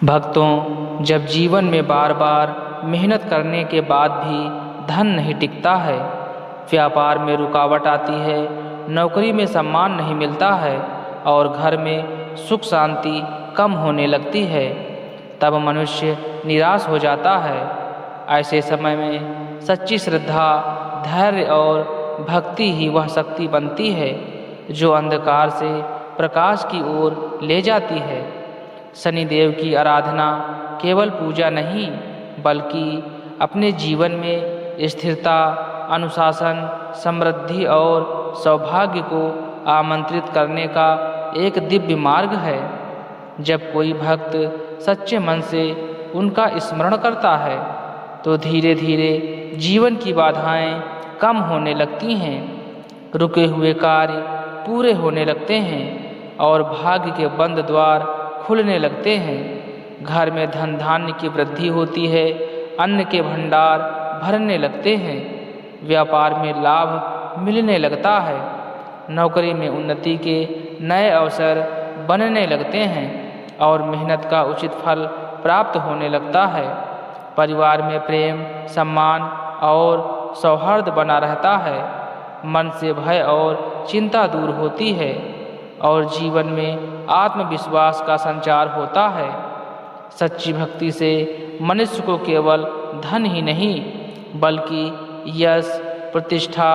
भक्तों, जब जीवन में बार बार मेहनत करने के बाद भी धन नहीं टिकता है, व्यापार में रुकावट आती है, नौकरी में सम्मान नहीं मिलता है और घर में सुख शांति कम होने लगती है, तब मनुष्य निराश हो जाता है। ऐसे समय में सच्ची श्रद्धा, धैर्य और भक्ति ही वह शक्ति बनती है जो अंधकार से प्रकाश की ओर ले जाती है। शनिदेव की आराधना केवल पूजा नहीं, बल्कि अपने जीवन में स्थिरता, अनुशासन, समृद्धि और सौभाग्य को आमंत्रित करने का एक दिव्य मार्ग है। जब कोई भक्त सच्चे मन से उनका स्मरण करता है, तो धीरे धीरे जीवन की बाधाएं कम होने लगती हैं, रुके हुए कार्य पूरे होने लगते हैं और भाग्य के बंद द्वार खुलने लगते हैं। घर में धन धान्य की वृद्धि होती है, अन्न के भंडार भरने लगते हैं, व्यापार में लाभ मिलने लगता है, नौकरी में उन्नति के नए अवसर बनने लगते हैं और मेहनत का उचित फल प्राप्त होने लगता है। परिवार में प्रेम, सम्मान और सौहार्द बना रहता है, मन से भय और चिंता दूर होती है और जीवन में आत्मविश्वास का संचार होता है। सच्ची भक्ति से मनुष्य को केवल धन ही नहीं, बल्कि यश, प्रतिष्ठा,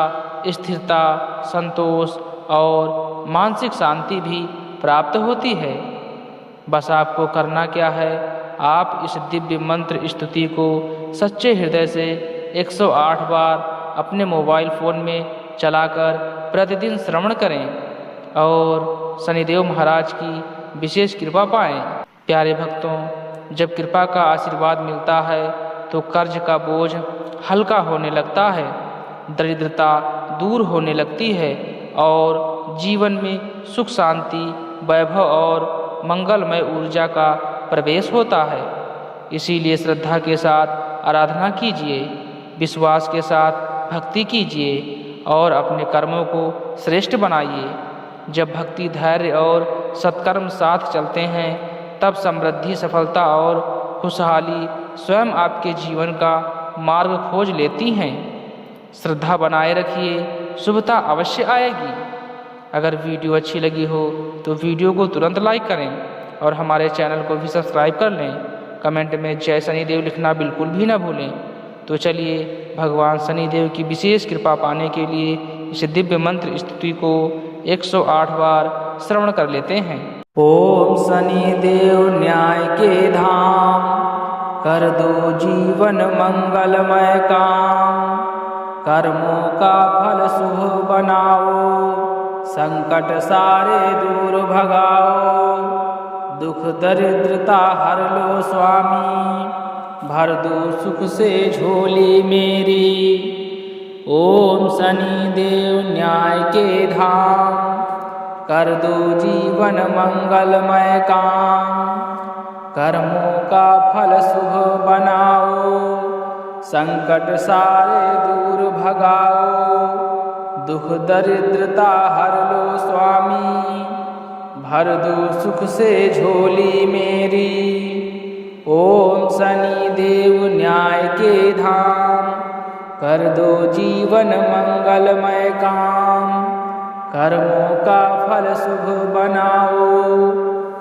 स्थिरता, संतोष और मानसिक शांति भी प्राप्त होती है। बस आपको करना क्या है, आप इस दिव्य मंत्र स्तुति को सच्चे हृदय से 108 बार अपने मोबाइल फ़ोन में चलाकर प्रतिदिन श्रवण करें और शनिदेव महाराज की विशेष कृपा पाएं। प्यारे भक्तों, जब कृपा का आशीर्वाद मिलता है तो कर्ज का बोझ हल्का होने लगता है, दरिद्रता दूर होने लगती है और जीवन में सुख शांति, वैभव और मंगलमय ऊर्जा का प्रवेश होता है। इसीलिए श्रद्धा के साथ आराधना कीजिए, विश्वास के साथ भक्ति कीजिए और अपने कर्मों को श्रेष्ठ बनाइए। जब भक्ति, धैर्य और सत्कर्म साथ चलते हैं, तब समृद्धि, सफलता और खुशहाली स्वयं आपके जीवन का मार्ग खोज लेती हैं। श्रद्धा बनाए रखिए, शुभता अवश्य आएगी। अगर वीडियो अच्छी लगी हो तो वीडियो को तुरंत लाइक करें और हमारे चैनल को भी सब्सक्राइब कर लें। कमेंट में जय शनिदेव लिखना बिल्कुल भी ना भूलें। तो चलिए भगवान शनिदेव की विशेष कृपा पाने के लिए इस दिव्य मंत्र स्तुति को 108 बार श्रवण कर लेते हैं। ओम शनिदेव न्याय के धाम, कर दो जीवन मंगलमय काम, कर्मों का फल शुभ बनाओ, संकट सारे दूर भगाओ, दुख दरिद्रता हर लो स्वामी, भर दो सुख से झोली मेरी। ओम शनिदेव न्याय के धाम, कर दो जीवन मंगलमय काम, कर्मों का फल शुभ बनाओ, संकट सारे दूर भगाओ, दुख दरिद्रता हर लो स्वामी, भर दो सुख से झोली मेरी। ओम शनिदेव न्याय के धाम, कर दो जीवन मंगलमय काम, कर्मों का फल शुभ बनाओ,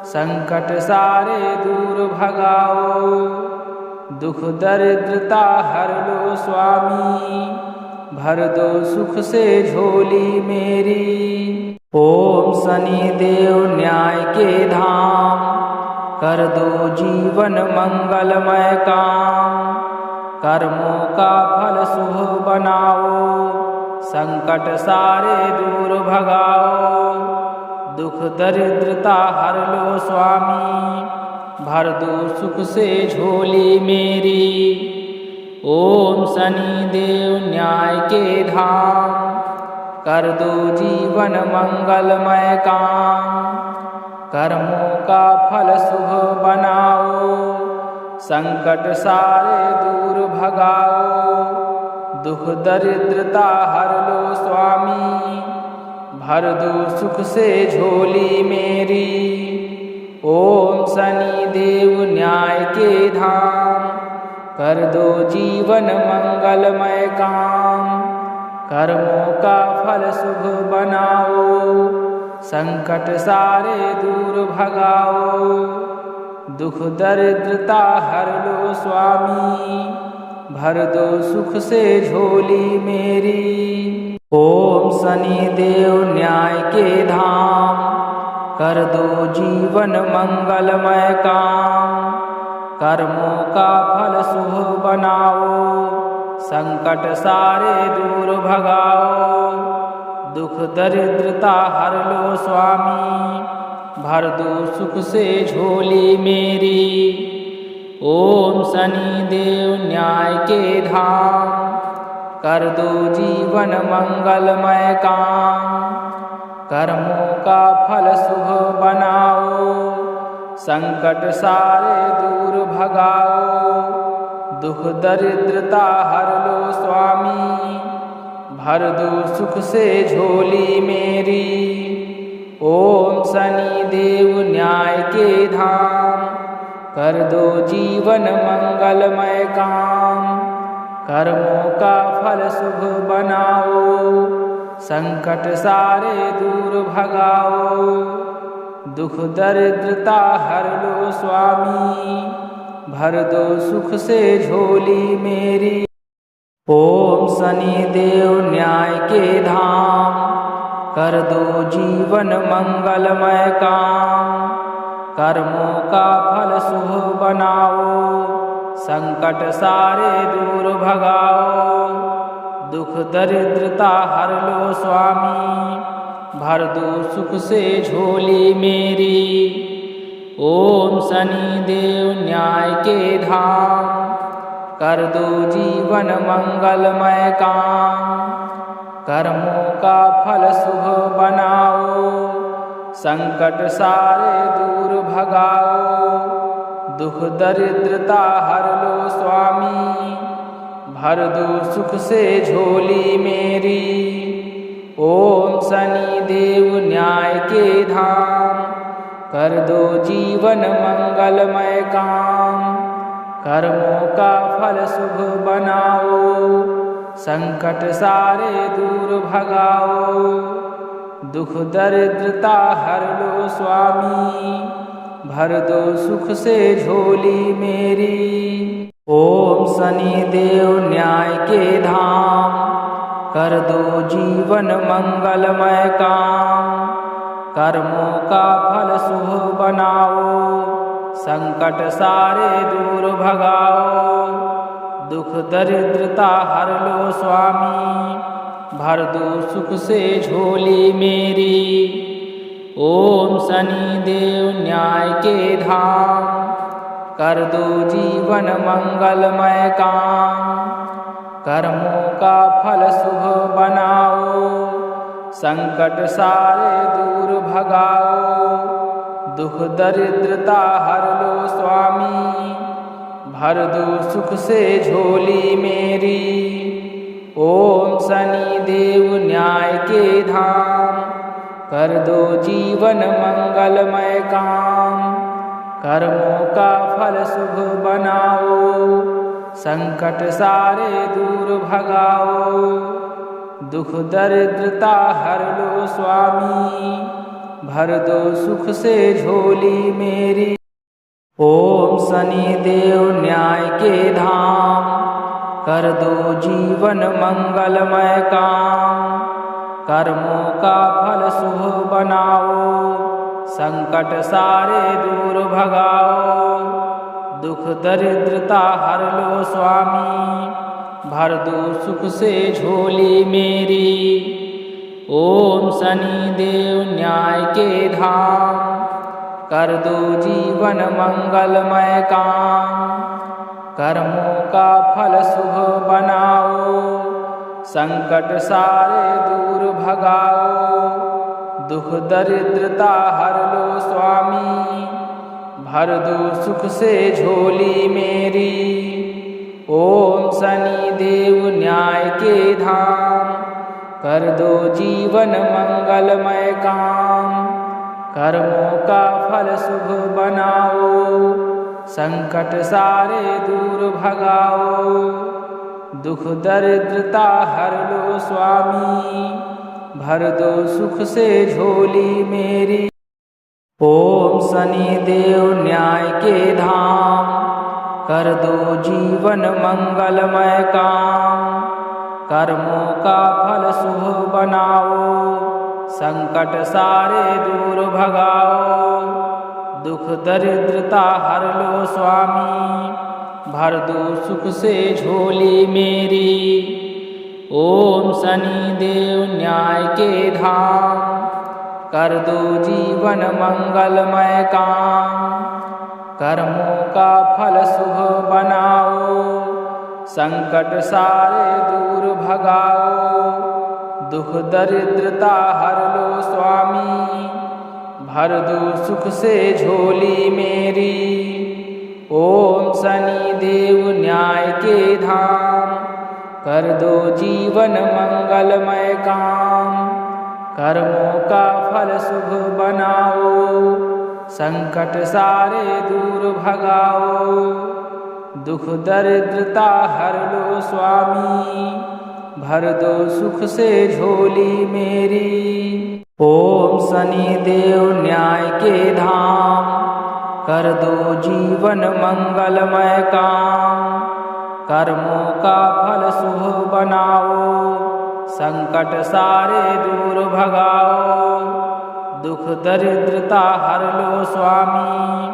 संकट सारे दूर भगाओ, दुख दरिद्रता हर लो स्वामी, भर दो सुख से झोली मेरी। ओम शनिदेव न्याय के धाम, कर दो जीवन मंगलमय काम, कर्मों का फल शुभ बनाओ, संकट सारे दूर भगाओ, दुख दरिद्रता हर लो स्वामी, भर दो सुख से झोली मेरी। ओम शनिदेव न्याय के धाम, कर दो जीवन मंगलमय काम, कर्मों का फल शुभ बनाओ, संकट सारे दूर भगाओ, दुख दरिद्रता हर लो स्वामी, भर दो सुख से झोली मेरी। ओम शनिदेव न्याय कर दो जीवन मंगलमय काम। कर्मों का फल शुभ बनाओ, संकट सारे दूर भगाओ। दुख दरिद्रता हर लो स्वामी, भर दो सुख से झोली मेरी। ओम शनि देव न्याय के धाम, कर दो जीवन मंगलमय काम। कर्मों का फल शुभ बनाओ, संकट सारे दूर भगाओ। दुख दरिद्रता हर लो स्वामी, भर दो सुख से झोली मेरी। ओम शनि देव न्याय के धाम, कर दो जीवन मंगलमय काम। कर्मों का फल शुभ बनाओ, संकट सारे दूर भगाओ। दुख दरिद्रता हर लो स्वामी, भर दो सुख से झोली मेरी। ओम शनि देव न्याय के धाम, कर दो जीवन मंगलमय काम। कर्मों का फल शुभ बनाओ, संकट सारे दूर भगाओ। दुख दरिद्रता हर लो स्वामी, भर दो सुख से झोली मेरी। ओम शनि देव न्याय के धाम, कर दो जीवन मंगलमय काम। कर्मों का फल शुभ बनाओ, संकट सारे दूर भगाओ। दुख दरिद्रता हर लो स्वामी, भर दो सुख से झोली मेरी। ओम शनि देव न्याय के धाम, कर दो जीवन मंगलमय काम। कर्मों का फल शुभ बनाओ, संकट सारे दूर भगाओ। दुख दरिद्रता हर लो स्वामी, भर दो सुख से झोली मेरी। ओम शनि देव न्याय के धाम, कर दो जीवन मंगलमय काम। कर्मों का फल शुभ बनाओ, संकट सारे दूर भगाओ। दुख दरिद्रता हर लो स्वामी, भर दो सुख से झोली मेरी। ओम शनि देव न्याय के धाम, कर दो जीवन मंगलमय काम। कर्मों का फल शुभ बनाओ, संकट सारे दूर भगाओ। दुख दरिद्रता हर लो स्वामी, भर दो सुख से झोली मेरी। ओम शनि देव न्याय के धाम, कर दो जीवन मंगलमय काम। कर्मों का फल शुभ बनाओ, संकट सारे दूर भगाओ। दुख दरिद्रता हर लो स्वामी, भर दो सुख से झोली मेरी। ओम शनि देव न्याय के धाम, कर दो जीवन मंगलमय काम। कर्मों का फल शुभ बनाओ, संकट सारे दूर भगाओ। दुख दरिद्रता हर लो स्वामी, भर दो सुख से झोली मेरी। ओम शनि देव न्याय के धाम, कर दो जीवन मंगलमय काम। कर्मों का फल शुभ बनाओ, संकट सारे दूर भगाओ। दुख दरिद्रता हर लो स्वामी, भर दो सुख से झोली मेरी। ओम शनि देव न्याय के धाम, कर दो जीवन मंगलमय काम। कर्मों का फल शुभ बनाओ, संकट सारे दूर भगाओ। दुख दरिद्रता हर लो स्वामी, भर दो सुख से झोली मेरी। ओम शनि देव न्याय के धाम, कर दो जीवन मंगलमय काम। कर्मों का फल शुभ बनाओ, संकट सारे दूर भगाओ। दुख दरिद्रता हर लो स्वामी, भर दो सुख से झोली मेरी। ओम शनि देव न्याय के धाम, कर दो जीवन मंगलमय काम। कर्मों का फल शुभ बनाओ, संकट सारे दूर भगाओ। दुख दरिद्रता हर लो स्वामी, भर दो सुख से झोली मेरी। ओम शनि देव न्याय के धाम, कर दो जीवन मंगलमय काम। कर्मों का फल शुभ बनाओ, संकट सारे दूर भगाओ। दुख दरिद्रता हर लो स्वामी, भर दो सुख से झोली मेरी। ओम शनि देव न्याय के धाम, कर दो जीवन मंगलमय काम। कर्मों का फल शुभ बनाओ, संकट सारे दूर भगाओ। दुख दरिद्रता हर लो स्वामी, भर दो सुख से झोली मेरी। ओम शनि देव न्याय के धाम, कर दो जीवन मंगलमय काम। कर्मों का फल शुभ बनाओ, संकट सारे दूर भगाओ। दुख दरिद्रता हर लो स्वामी,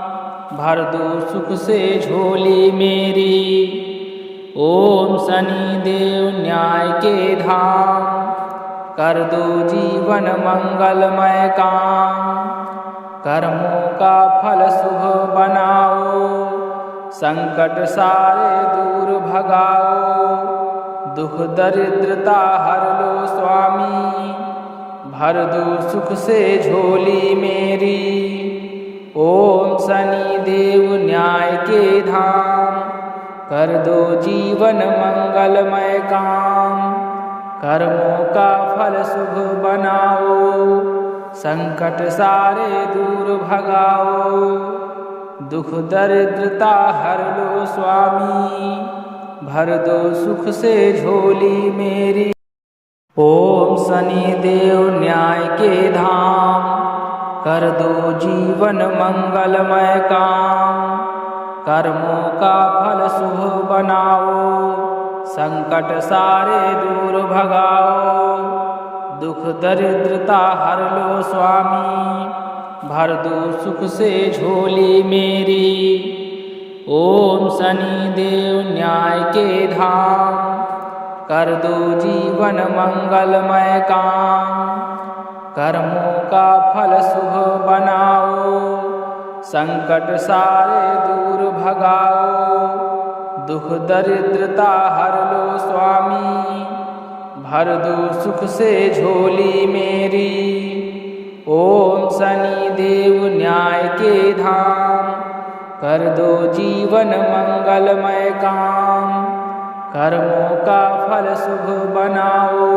भर दो सुख से झोली मेरी। ओम शनि देव न्याय के धाम, कर दो जीवन मंगलमय काम। कर्मों का फल शुभ बनाओ, संकट सारे दूर भगाओ। दुख दरिद्रता हर लो स्वामी, भर दो सुख से झोली मेरी। ओम शनि देव न्याय के धाम, कर दो जीवन मंगलमय काम। कर्मों का फल शुभ बनाओ, संकट सारे दूर भगाओ। दुख दरिद्रता हर लो स्वामी, भर दो सुख से झोली मेरी। ओम शनि देव न्याय के धाम, कर दो जीवन मंगलमय काम। कर्मों का फल शुभ बनाओ, संकट सारे दूर भगाओ। दुख दरिद्रता हर लो स्वामी, भर दो सुख से झोली मेरी। ओम शनि देव न्याय के धाम, कर दो जीवन मंगलमय काम। कर्मों का फल शुभ बनाओ, संकट सारे दूर भगाओ। दुख दरिद्रता हर लो स्वामी, भर दो सुख से झोली मेरी। ओम शनि देव न्याय के धाम, कर दो जीवन मंगलमय काम। कर्मों का फल शुभ बनाओ,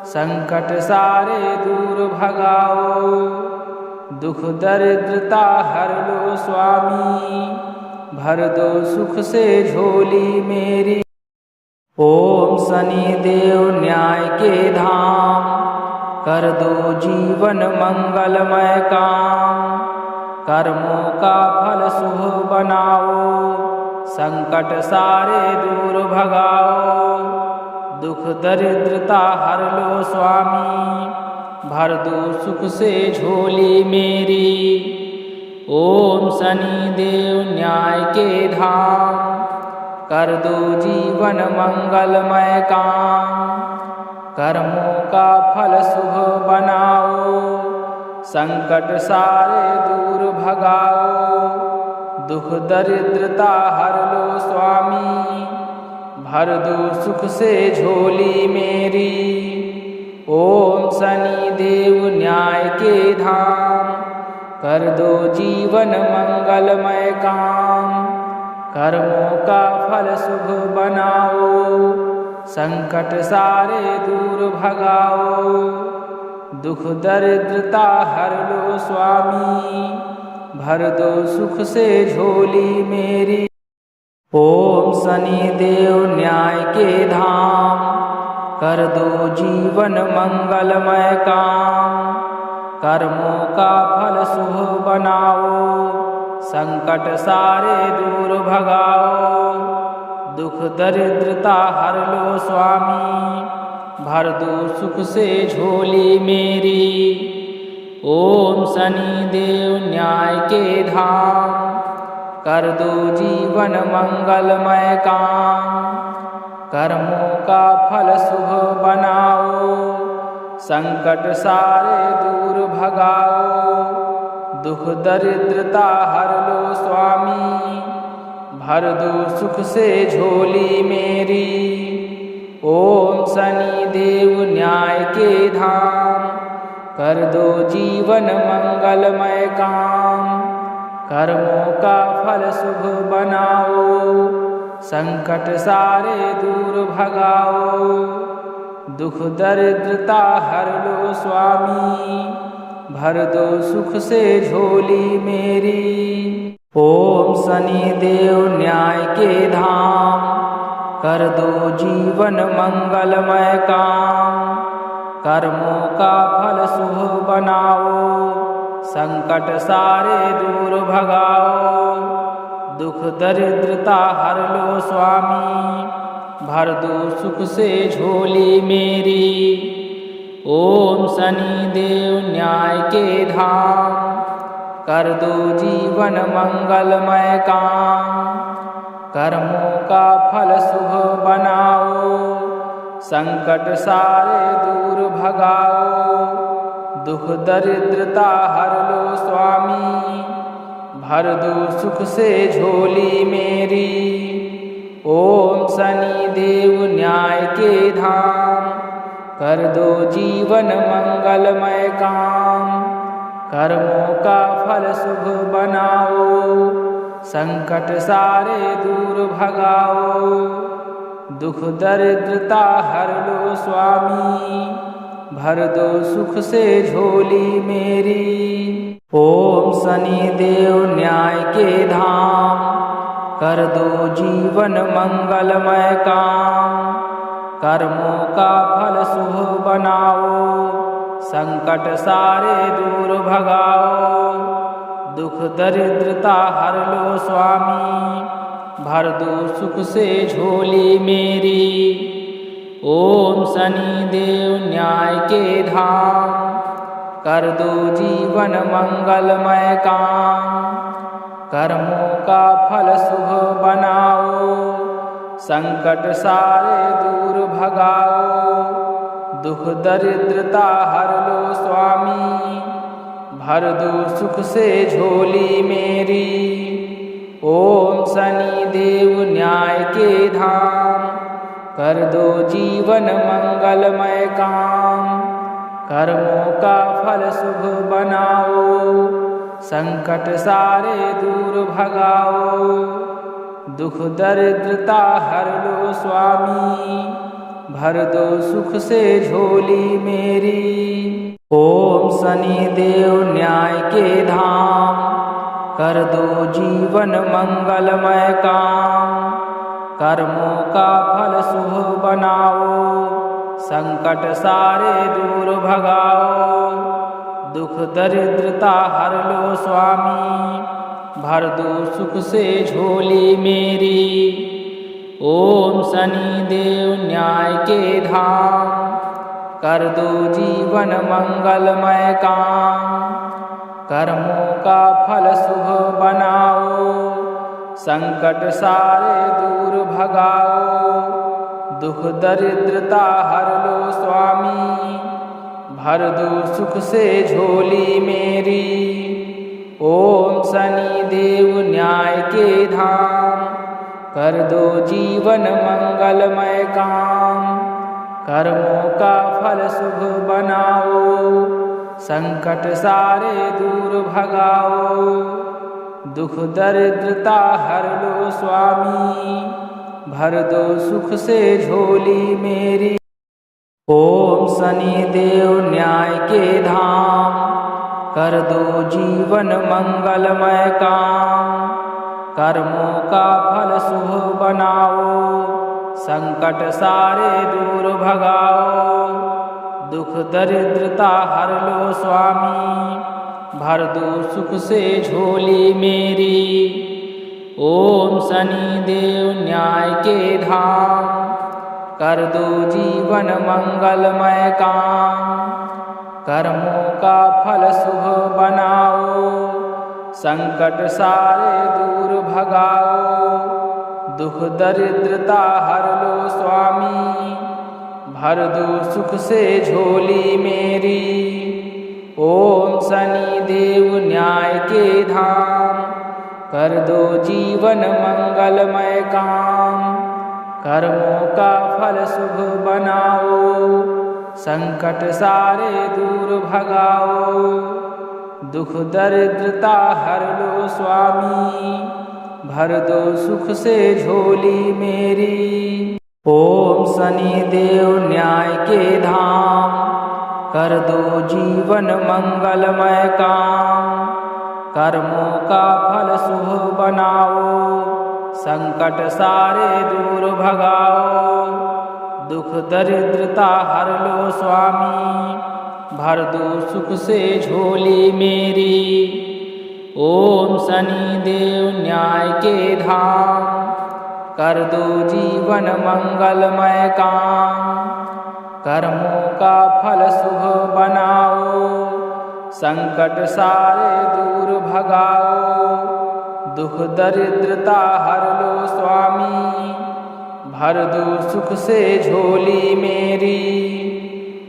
संकट सारे दूर भगाओ। दुख दरिद्रता हर लो स्वामी, भर दो सुख से झोली मेरी। ओम शनि देव न्याय के धाम, कर दो जीवन मंगलमय काम। कर्मों का फल शुभ बनाओ, संकट सारे दूर भगाओ। दुख दरिद्रता हर लो स्वामी, भर दो सुख से झोली मेरी। ओम शनि देव न्याय के धाम, कर दो जीवन मंगलमय काम। कर्मों का फल शुभ बनाओ, संकट सारे दूर भगाओ। दुख दरिद्रता हर लो स्वामी, भर दो सुख से झोली मेरी। ओम शनि देव न्याय के धाम, कर दो जीवन मंगलमय काम। कर्मों का फल शुभ बनाओ, संकट सारे दूर भगाओ। दुख दरिद्रता हर लो स्वामी, भर दो सुख से झोली मेरी। ओम शनि देव न्याय के धाम, कर दो जीवन मंगलमय काम। कर्मों का फल शुभ बनाओ, संकट सारे दूर भगाओ। दुख दरिद्रता हर लो स्वामी, भर दो सुख से झोली मेरी। ओम शनि देव न्याय के धाम, कर दो जीवन मंगलमय काम। कर्मों का फल शुभ बनाओ, संकट सारे दूर भगाओ। दुख दरिद्रता हर लो स्वामी, भर दो सुख से झोली मेरी। ओम शनि देव न्याय के धाम, कर दो जीवन मंगलमय काम। कर्मों का फल शुभ बनाओ, संकट सारे दूर भगाओ। दुख दरिद्रता हर लो स्वामी, भर दो सुख से झोली मेरी। ओम शनि देव न्याय के धाम, कर दो जीवन मंगलमय काम। कर्मों का फल शुभ बनाओ, संकट सारे दूर भगाओ। दुख दरिद्रता हर लो स्वामी, भर दो सुख से झोली मेरी। ओम शनि देव न्याय के धाम, कर दो जीवन मंगलमय काम। कर्मों का फल शुभ बनाओ, संकट सारे दूर भगाओ। दुख दरिद्रता हर लो स्वामी, भर दो सुख से झोली मेरी। ओम शनि देव न्याय के धाम, कर दो जीवन मंगलमय काम। कर्मों का फल शुभ बनाओ, संकट सारे दूर भगाओ। दुख दरिद्रता हर लो स्वामी, भर दो सुख से झोली मेरी। ओम शनि देव न्याय के धाम, कर दो जीवन मंगलमय काम। कर्मों का फल शुभ बनाओ, संकट सारे दूर भगाओ। दुख दरिद्रता हर लो स्वामी, भर दो सुख से झोली मेरी। ओम शनि देव न्याय के धाम, कर दो जीवन मंगलमय काम। कर्मों का फल शुभ बनाओ, संकट सारे दूर भगाओ। दुख दरिद्रता हर लो स्वामी, भर दो सुख से झोली मेरी। ओम शनि देव न्याय के धाम, कर दो जीवन मंगलमय काम। कर्मों का फल शुभ बनाओ, संकट सारे दूर भगाओ। दुख दरिद्रता हर लो स्वामी, भर दो सुख से झोली मेरी। ओम शनि देव न्याय के धाम, कर दो जीवन मंगलमय काम। कर्मों का फल शुभ बनाओ, संकट सारे दूर भगाओ। दुख दरिद्रता हर लो स्वामी, भर दो सुख से झोली मेरी। ओम शनि देव न्याय के धाम, कर दो जीवन मंगलमय काम। कर्मों का फल शुभ बनाओ, संकट सारे दूर भगाओ। दुख दरिद्रता हर लो स्वामी, भर दो सुख से झोली मेरी। ओम शनि देव न्याय के धाम, कर दो जीवन मंगलमय काम। कर्मों का फल शुभ बनाओ, संकट सारे दूर भगाओ। दुख दरिद्रता हर लो स्वामी, भर दो सुख से झोली मेरी। ओम शनि देव न्याय के धाम, कर दो जीवन मंगलमय काम। कर्मों का फल शुभ बनाओ, संकट सारे दूर भगाओ। दुख दरिद्रता हर लो स्वामी, भर दो सुख से झोली मेरी। ओम शनि देव न्याय के धाम, कर दो जीवन मंगलमय काम। कर्मों का फल शुभ बनाओ, संकट सारे दूर भगाओ। दुख दरिद्रता हर लो स्वामी, भर दो सुख से झोली मेरी। ओम शनि देव न्याय के धाम, कर दो जीवन मंगलमय काम। कर्मों का फल शुभ बनाओ, संकट सारे दूर भगाओ। दुख दरिद्रता हर लो स्वामी, भर दो सुख से झोली मेरी। ओम शनि देव न्याय के धाम, कर दो जीवन मंगलमय काम। कर्मों का फल शुभ बनाओ, संकट सारे दूर भगाओ। दुख दरिद्रता हर लो स्वामी, भर दो सुख से झोली मेरी। ओम शनि देव न्याय के धाम, कर दो जीवन मंगलमय काम। कर्मों का फल शुभ बनाओ, संकट सारे दूर भगाओ। दुख दरिद्रता हर लो स्वामी, भर दो सुख से झोली मेरी।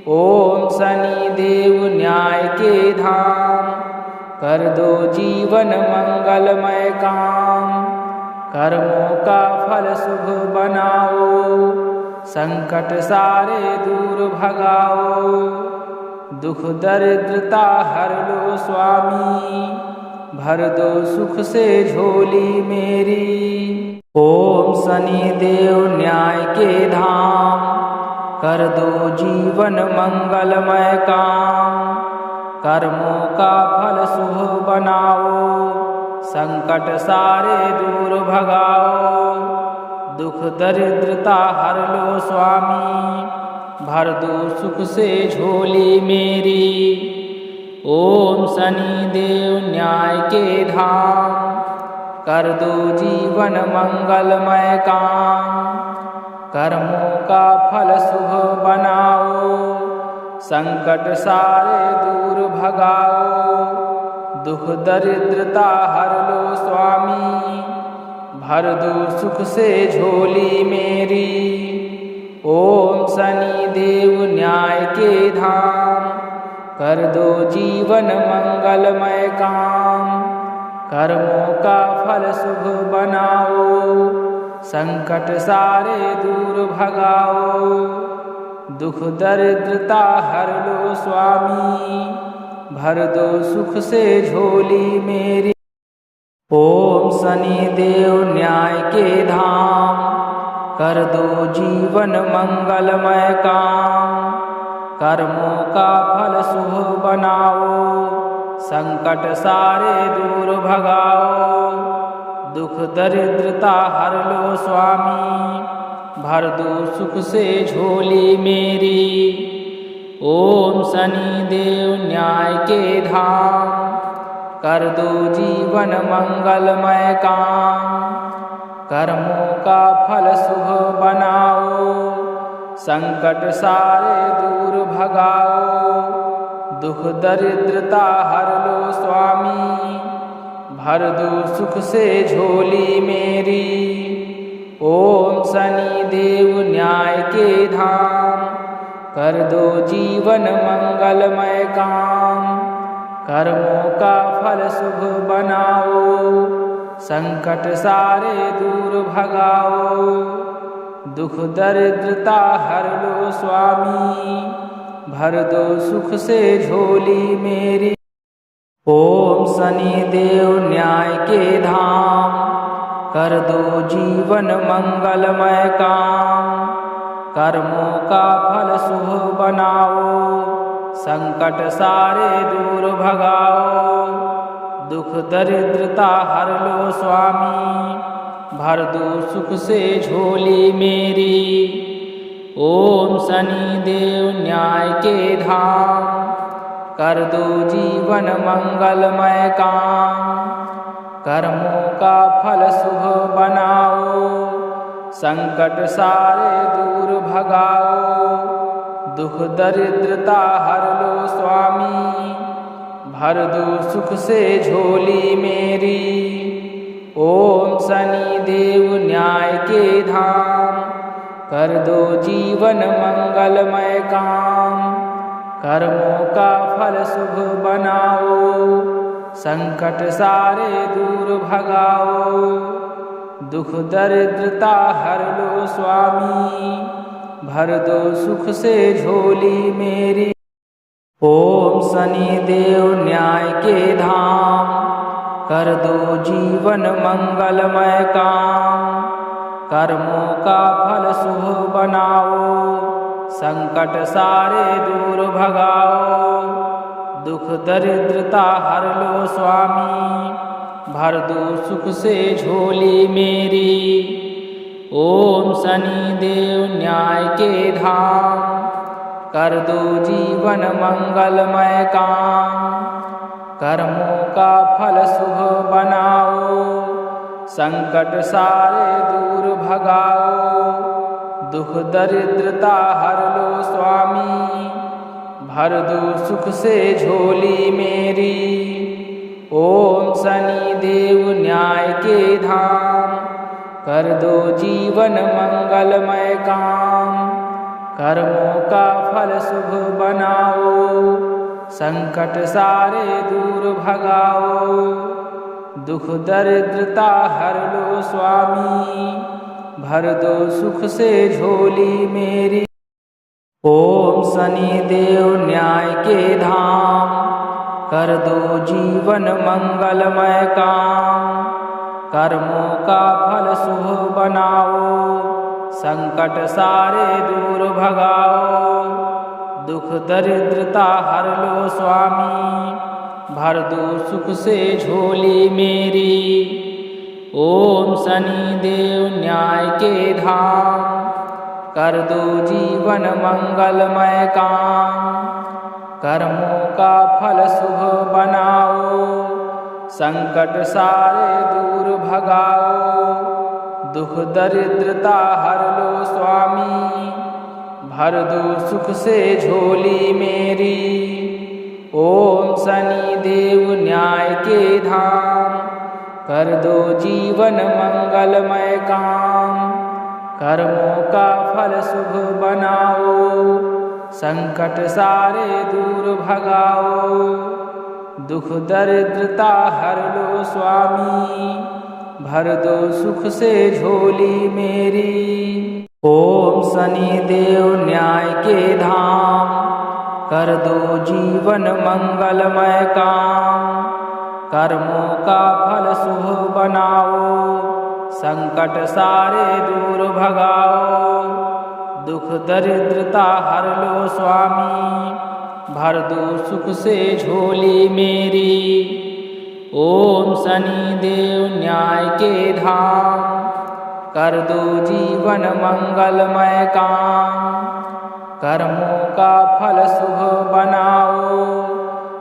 ओम शनि देव न्याय के धाम, कर दो जीवन मंगलमय काम। कर्मों का फल शुभ बनाओ, संकट सारे दूर भगाओ। दुख दरिद्रता हर लो स्वामी, भर दो सुख से झोली मेरी। ओम शनि देव न्याय के धाम, कर दो जीवन मंगलमय काम। कर्मों का फल शुभ बनाओ, संकट सारे दूर भगाओ। दुख दरिद्रता हर लो स्वामी, भर दो सुख से झोली मेरी। ओम शनि देव न्याय के धाम, कर दो जीवन मंगलमय काम। कर्मों का फल शुभ बनाओ, संकट सारे दूर भगाओ। दुख दरिद्रता हर लो स्वामी, भर दो सुख से झोली मेरी। ओम शनि देव न्याय के धाम, कर दो जीवन मंगलमय काम। कर्मों का फल शुभ बनाओ, संकट सारे दूर भगाओ। दुख दरिद्रता हर लो स्वामी, भर दो सुख से झोली मेरी। ओम शनि देव न्याय के धाम, कर दो जीवन मंगलमय काम। कर्मों का फल शुभ बनाओ, संकट सारे दूर भगाओ। दुख दरिद्रता हर लो स्वामी, भर दो सुख से झोली मेरी। ओम शनि देव न्याय के धाम, कर दो जीवन मंगलमय काम। कर्मों का फल शुभ बनाओ, संकट सारे दूर भगाओ। दुख दरिद्रता हर लो स्वामी, भर दो सुख से झोली मेरी। ओम शनि देव न्याय के धाम, कर दो जीवन मंगलमय काम। कर्मों का फल शुभ बनाओ, संकट सारे दूर भगाओ। दुख दरिद्रता हर लो स्वामी, भर दो सुख से झोली मेरी। ओम शनि देव न्याय के धाम, कर दो जीवन मंगलमय काम। कर्मों का फल शुभ बनाओ, संकट सारे दूर भगाओ। दुख दरिद्रता हर लो स्वामी, भर दो सुख से झोली मेरी। ओम शनिदेव न्याय के धाम, कर दो जीवन मंगलमय काम। कर्मों का फल शुभ बनाओ, संकट सारे दूर भगाओ। दुख दरिद्रता हर लो स्वामी, भर दो सुख से झोली मेरी। ओम शनिदेव न्याय के धाम, कर दो जीवन मंगलमय काम। कर्मों का फल शुभ बनाओ, संकट सारे दूर भगाओ। दुख दरिद्रता हर लो स्वामी, भर दो सुख से झोली मेरी। ओम शनिदेव न्याय के धाम, कर दो जीवन मंगलमय काम। कर्मों का फल शुभ बनाओ, संकट सारे दूर भगाओ। दुख दरिद्रता हर लो स्वामी, भर दो सुख से झोली मेरी। ओम शनिदेव न्याय के धाम, कर दो जीवन मंगलमय काम। कर्मों का फल शुभ बनाओ, संकट सारे दूर भगाओ। दुख दरिद्रता हर लो स्वामी, भर दो सुख से झोली मेरी। ओम शनिदेव न्याय के धाम, कर दो जीवन मंगलमय काम। कर्मों का फल शुभ बनाओ, संकट सारे दूर भगाओ। दुख दरिद्रता हर लो स्वामी, भर दो सुख से झोली मेरी। ओम शनिदेव न्याय के धाम, कर दो जीवन मंगलमय काम। कर्मों का फल शुभ बनाओ, संकट सारे दूर भगाओ। दुख दरिद्रता हर लो स्वामी, भर दो सुख से झोली मेरी। ओम शनिदेव न्याय के धाम, कर दो जीवन मंगलमय काम। कर्मों का फल शुभ बनाओ, संकट सारे दूर भगाओ। दुख दरिद्रता हर लो स्वामी, भर दो सुख से झोली मेरी। ओम शनिदेव न्याय के धाम, कर दो जीवन मंगलमय काम। कर्मों का फल शुभ बनाओ, संकट सारे दूर भगाओ। दुख दरिद्रता हर लो स्वामी, भर दो सुख से झोली मेरी। ओम शनिदेव न्याय के धाम, कर दो जीवन मंगलमय काम। कर्मों का फल शुभ बनाओ, संकट सारे दूर भगाओ। दुख दरिद्रता हर लो स्वामी, भर दो सुख से झोली मेरी। ओम शनिदेव न्याय के धाम, कर दो जीवन मंगलमय काम। कर्मों का फल शुभ बनाओ,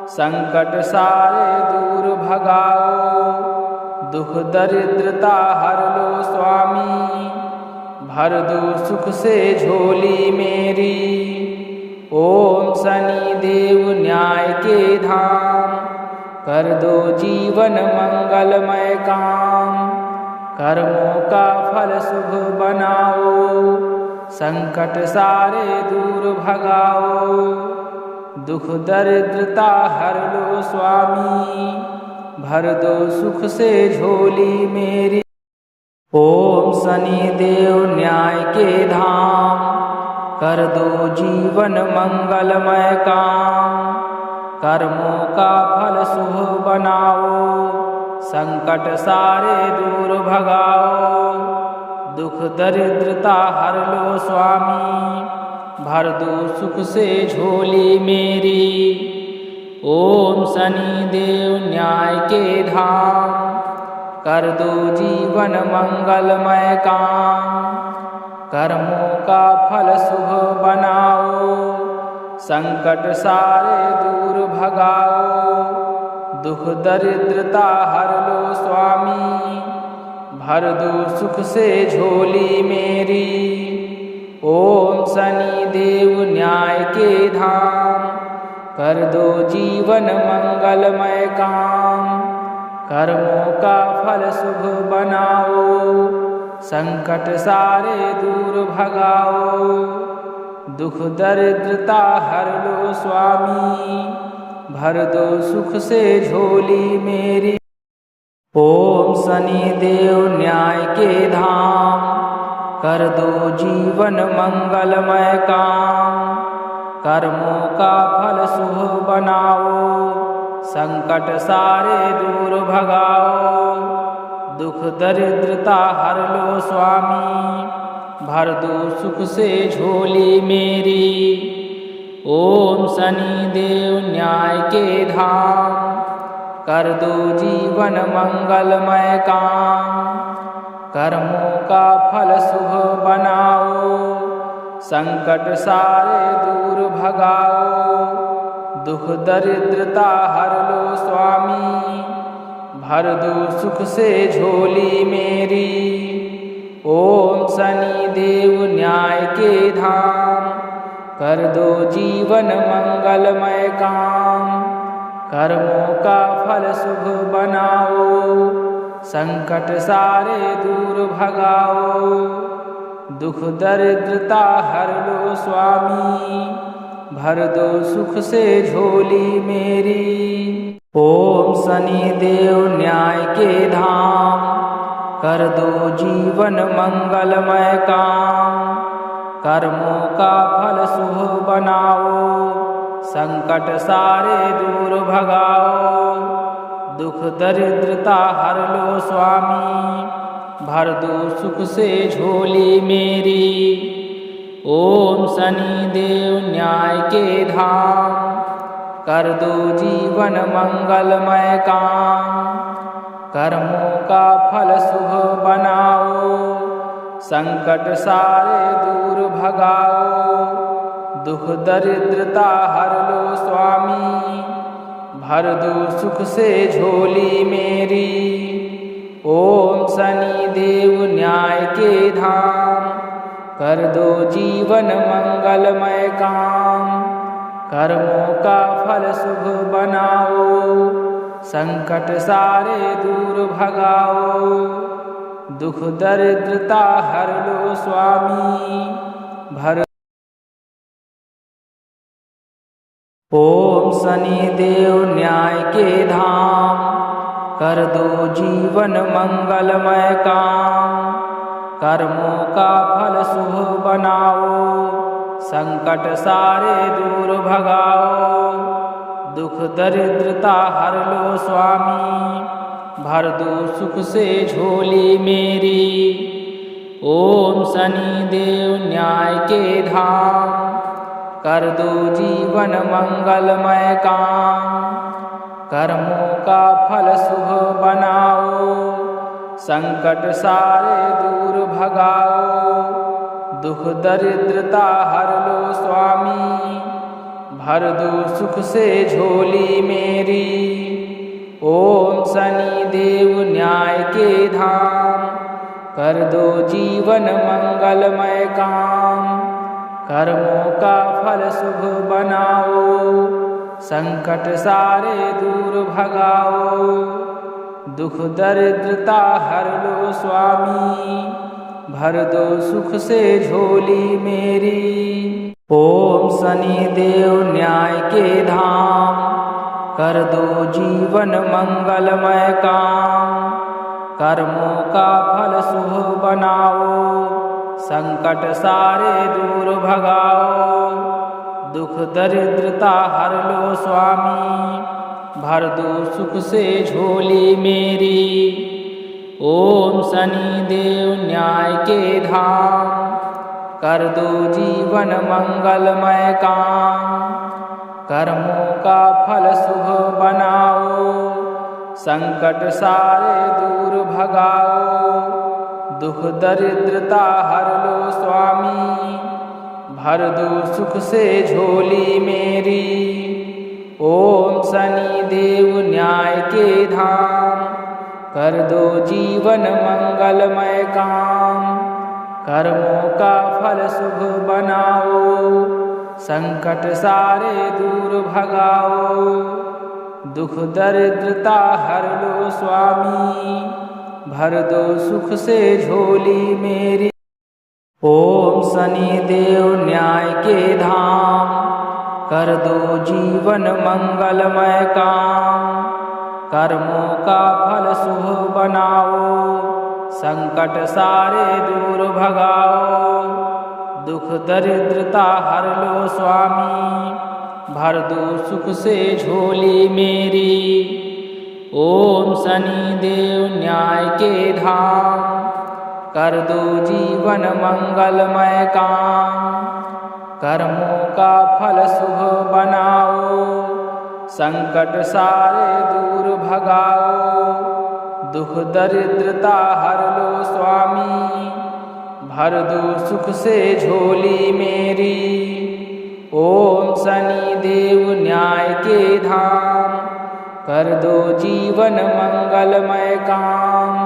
संकट सारे दूर भगाओ। दुख दरिद्रता हर लो स्वामी, भर दो सुख से झोली मेरी। ओम शनिदेव न्याय के धाम, कर दो जीवन मंगलमय काम। कर्मों का फल शुभ बनाओ, संकट सारे दूर भगाओ। दुख दरिद्रता हर लो स्वामी, भर दो सुख से झोली मेरी। ओम शनिदेव न्याय के धाम, कर दो जीवन मंगलमय काम। कर्मों का फल शुभ बनाओ, संकट सारे दूर भगाओ। दुख दरिद्रता हर लो स्वामी, भर दो सुख से झोली मेरी। ओम शनिदेव न्याय के धाम, कर दो जीवन मंगलमय काम। कर्मों का फल शुभ बनाओ, संकट सारे दूर भगाओ। दुख दरिद्रता हर लो स्वामी, भर दो सुख से झोली मेरी। ओम शनिदेव न्याय के धाम, कर दो जीवन मंगलमय काम। कर्मों का फल शुभ बनाओ, संकट सारे दूर भगाओ। दुख दरिद्रता हर लो स्वामी, भर दो सुख से झोली मेरी। ओम शनिदेव न्याय के धाम, कर दो जीवन मंगलमय काम। कर्मों का फल शुभ बनाओ, संकट सारे दूर भगाओ। दुख दरिद्रता हर लो स्वामी, भर दो सुख से झोली मेरी। ओम शनिदेव न्याय के धाम, कर दो जीवन मंगलमय काम। कर्मों का फल शुभ बनाओ, संकट सारे दूर भगाओ। दुख दरिद्रता हर लो स्वामी, भर दो सुख से झोली मेरी। ओम शनिदेव न्याय के धाम, कर दो जीवन मंगलमय काम। कर्मों का फल शुभ बनाओ, संकट सारे दूर भगाओ। दुख दरिद्रता हर लो स्वामी, भर दो सुख से झोली मेरी। ओम शनिदेव न्याय के धाम, कर दो जीवन मंगलमय काम। कर्मों का फल शुभ बनाओ, संकट सारे दूर भगाओ। दुख दरिद्रता हर लो स्वामी, भर दो सुख से झोली मेरी। ओम शनिदेव न्याय के धाम, कर दो जीवन मंगलमय काम। कर्मों का फल शुभ बनाओ, संकट सारे दूर भगाओ। दुख दरिद्रता हर लो स्वामी, भर दो सुख से झोली मेरी। ओम शनिदेव न्याय के धाम, कर दो जीवन मंगलमय काम। कर्मों का फल शुभ बनाओ, संकट सारे दूर भगाओ। दुख दरिद्रता हर लो स्वामी, भर। ओम शनिदेव न्याय के धाम, कर दो जीवन मंगलमय काम। कर्मों का फल शुभ बनाओ, संकट सारे दूर भगाओ। दुख दरिद्रता हर लो स्वामी, भर दो सुख से झोली मेरी। ओम शनिदेव न्याय के धाम, कर दो जीवन मंगलमय काम। कर्मों का फल शुभ बनाओ, संकट सारे दूर भगाओ। दुख दरिद्रता हर लो स्वामी, भर दो सुख से झोली मेरी। ओम शनिदेव न्याय के धाम, कर दो जीवन मंगलमय काम। कर्मों का फल शुभ बनाओ, संकट सारे दूर भगाओ। दुख दरिद्रता हर लो स्वामी, भर दो सुख से झोली मेरी। ओम शनिदेव न्याय के धाम, कर दो जीवन मंगलमय काम। कर्मों का फल शुभ बनाओ, संकट सारे दूर भगाओ। दुख दरिद्रता हर लो स्वामी, भर दो सुख से झोली मेरी। ओम शनिदेव न्याय के धाम, कर दो जीवन मंगलमय काम। कर्मों का फल शुभ बनाओ, संकट सारे दूर भगाओ। दुख दरिद्रता हर लो स्वामी, भर दो सुख से झोली मेरी। ओम शनि देव न्याय के धाम, कर दो जीवन मंगलमय काम। कर्मों का फल शुभ बनाओ, संकट सारे दूर भगाओ। दुख दरिद्रता हर लो स्वामी, भर दो सुख से झोली मेरी। ओम शनि देव न्याय के धाम, कर दो जीवन मंगलमय काम। कर्मों का फल शुभ बनाओ, संकट सारे दूर भगाओ। दुख दरिद्रता हर लो स्वामी, भर दो सुख से झोली मेरी। ओम शनि देव न्याय के धाम, कर दो जीवन मंगलमय काम। कर्मों का फल शुभ बनाओ, संकट सारे दूर भगाओ। दुख दरिद्रता हर लो स्वामी, भर दो सुख से झोली मेरी। ओम शनि देव न्याय के धाम, कर दो जीवन मंगलमय काम।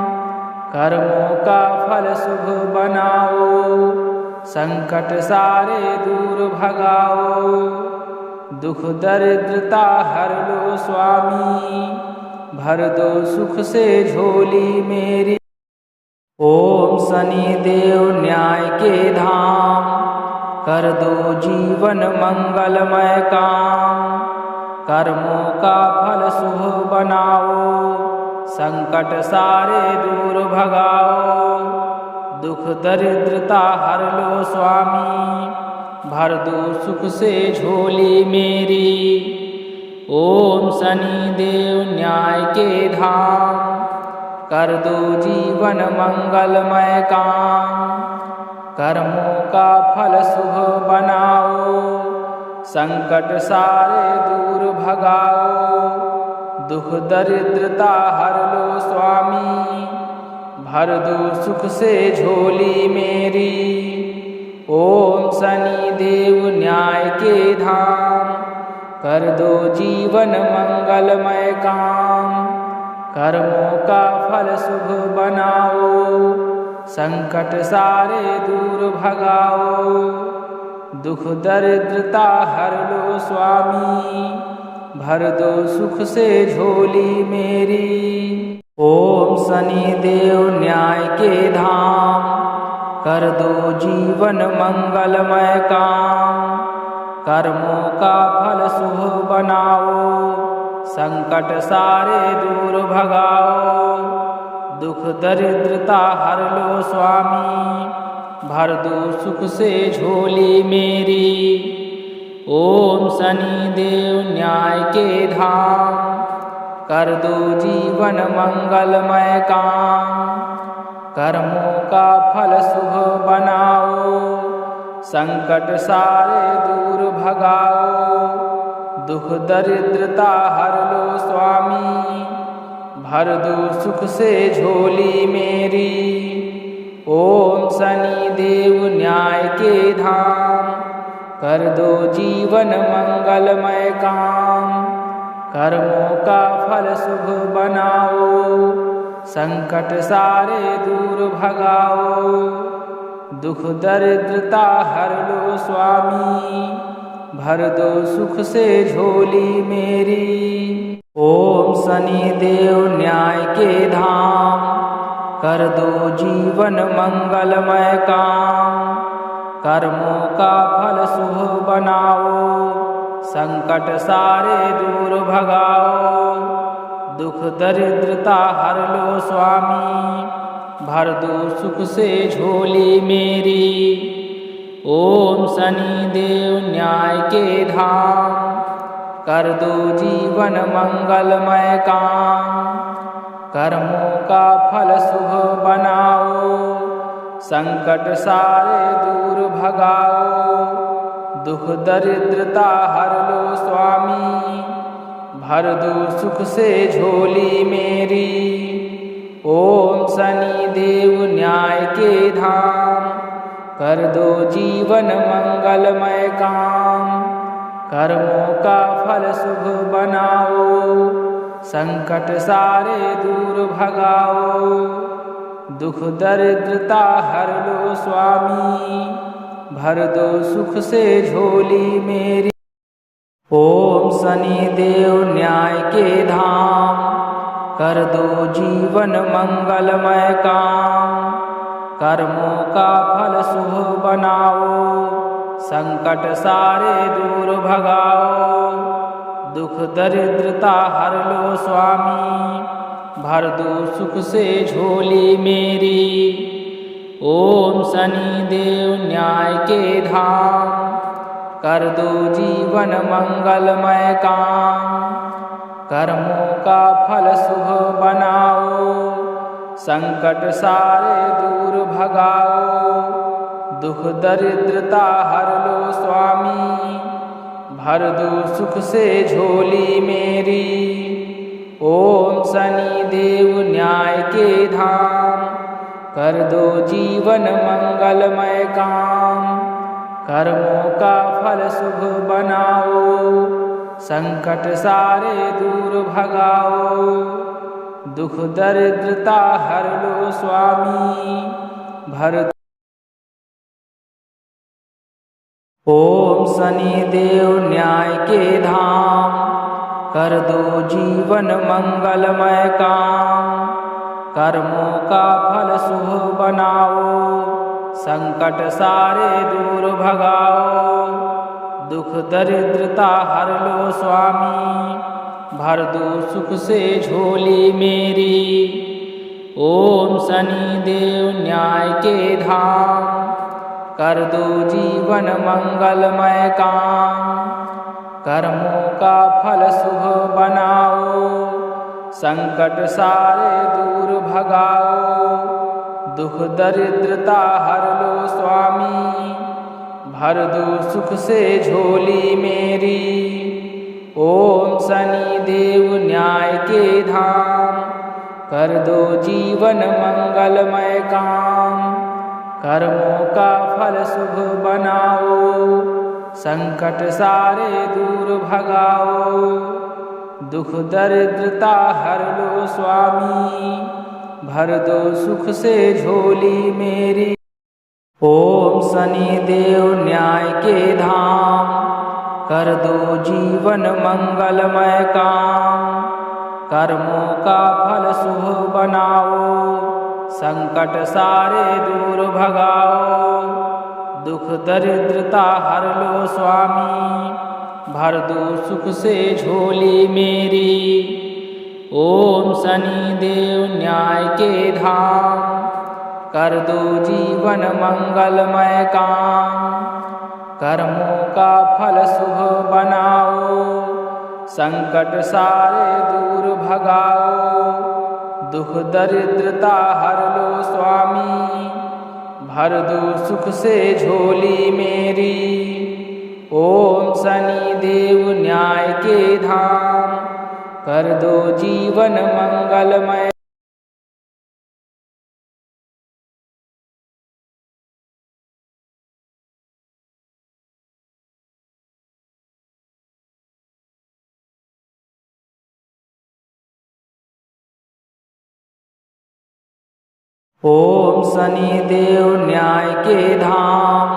कर्मों का फल शुभ बनाओ, संकट सारे दूर भगाओ। दुख दरिद्रता हर लो स्वामी, भर दो सुख से झोली मेरी। ओम शनि देव न्याय के धाम, कर दो जीवन मंगलमय काम। कर्मों का फल शुभ बनाओ, संकट सारे दूर भगाओ। दुख दरिद्रता हर लो स्वामी, भर दो सुख से झोली मेरी। ओम शनि देव न्याय के धाम, कर दो जीवन मंगलमय काम। कर्मों का फल शुभ बनाओ, संकट सारे दूर भगाओ। दुख दरिद्रता हर लो स्वामी, भर दो सुख से झोली मेरी। ओम शनि देव न्याय के धाम, कर दो जीवन मंगलमय काम। कर्मों का फल शुभ बनाओ, संकट सारे दूर भगाओ। दुख दरिद्रता हर लो स्वामी, भर दो सुख से झोली मेरी। ओम शनि देव न्याय के धाम, कर दो जीवन मंगलमय काम। कर्मों का फल शुभ बनाओ, संकट सारे दूर भगाओ। दुख दरिद्रता हर लो स्वामी, भर दो सुख से झोली मेरी। ओम शनि देव न्याय के धाम, कर दो जीवन मंगलमय काम। कर्मों का फल शुभ बनाओ, संकट सारे दूर भगाओ। दुख दरिद्रता हर लो स्वामी, भर दो सुख से झोली मेरी। ओम शनि देव न्याय के धाम, कर दो जीवन मंगलमय काम। कर्मों का फल शुभ बनाओ, संकट सारे दूर भगाओ। दुख दरिद्रता हर लो स्वामी, भर दो सुख से झोली मेरी। ओम शनि देव न्याय के धाम, कर दो जीवन मंगलमय काम। कर्मों का फल शुभ बनाओ, संकट सारे दूर भगाओ। दुख दरिद्रता हर लो स्वामी, भर दो सुख से झोली मेरी। ओम शनि देव न्याय के धाम, कर दो जीवन मंगलमय काम। कर्मों का फल शुभ बनाओ, संकट सारे दूर भगाओ, दुख दरिद्रता हर लो स्वामी, भर दो सुख से झोली मेरी। ओम शनि देव न्याय के धाम, कर दो जीवन मंगलमय काम, कर्मों का फल शुभ बनाओ, संकट सारे दूर भगाओ, दुख दरिद्रता हर लो स्वामी, भर दो सुख से झोली मेरी। ओम शनि देव न्याय के धाम, कर दो जीवन मंगलमय काम, कर्मों का फल शुभ बनाओ, संकट सारे दूर भगाओ, दुख दरिद्रता हर लो स्वामी, भर दो सुख से झोली मेरी। ओम शनि देव न्याय के धाम, कर दो जीवन मंगलमय काम, कर्मों का फल शुभ बनाओ, संकट सारे दूर भगाओ, दुख दरिद्रता हर लो स्वामी, भर दो सुख से झोली मेरी। ओम शनि देव न्याय के धाम, कर दो जीवन मंगलमय काम, कर्मों का फल शुभ बनाओ, संकट सारे दूर भगाओ, दुख दरिद्रता हर लो स्वामी, भर। ओम शनि देव न्याय के धाम, कर दो जीवन मंगलमय काम, कर्मों का फल शुभ बनाओ, संकट सारे दूर भगाओ, दुख दरिद्रता हर लो स्वामी, भर दो सुख से झोली मेरी। ओम शनि देव न्याय के धाम, कर दो जीवन मंगलमय काम, कर्मों का फल शुभ बनाओ, संकट सारे दूर भगाओ, दुख दरिद्रता हर लो स्वामी, भर दो सुख से झोली मेरी। ओम शनि देव न्याय के धाम, कर दो जीवन मंगलमय काम, कर्मों का फल शुभ बनाओ, संकट सारे दूर भगाओ, दुख दरिद्रता हर लो स्वामी, भर दो सुख से झोली मेरी। ओम शनि देव न्याय के धाम, कर दो जीवन मंगलमय काम, कर्मों का फल शुभ बनाओ, संकट सारे दूर भगाओ, दुख दरिद्रता हर लो स्वामी, भर दो सुख से झोली मेरी। ओम शनि देव न्याय के धाम, कर दो जीवन मंगलमय काम, कर्मों का फल शुभ बनाओ, संकट सारे दूर भगाओ, दुख दरिद्रता हर लो स्वामी, भर दो सुख से झोली मेरी। ओम शनि देव न्याय के धाम, कर दो जीवन मंगलमय। ओम शनि देव न्याय के धाम,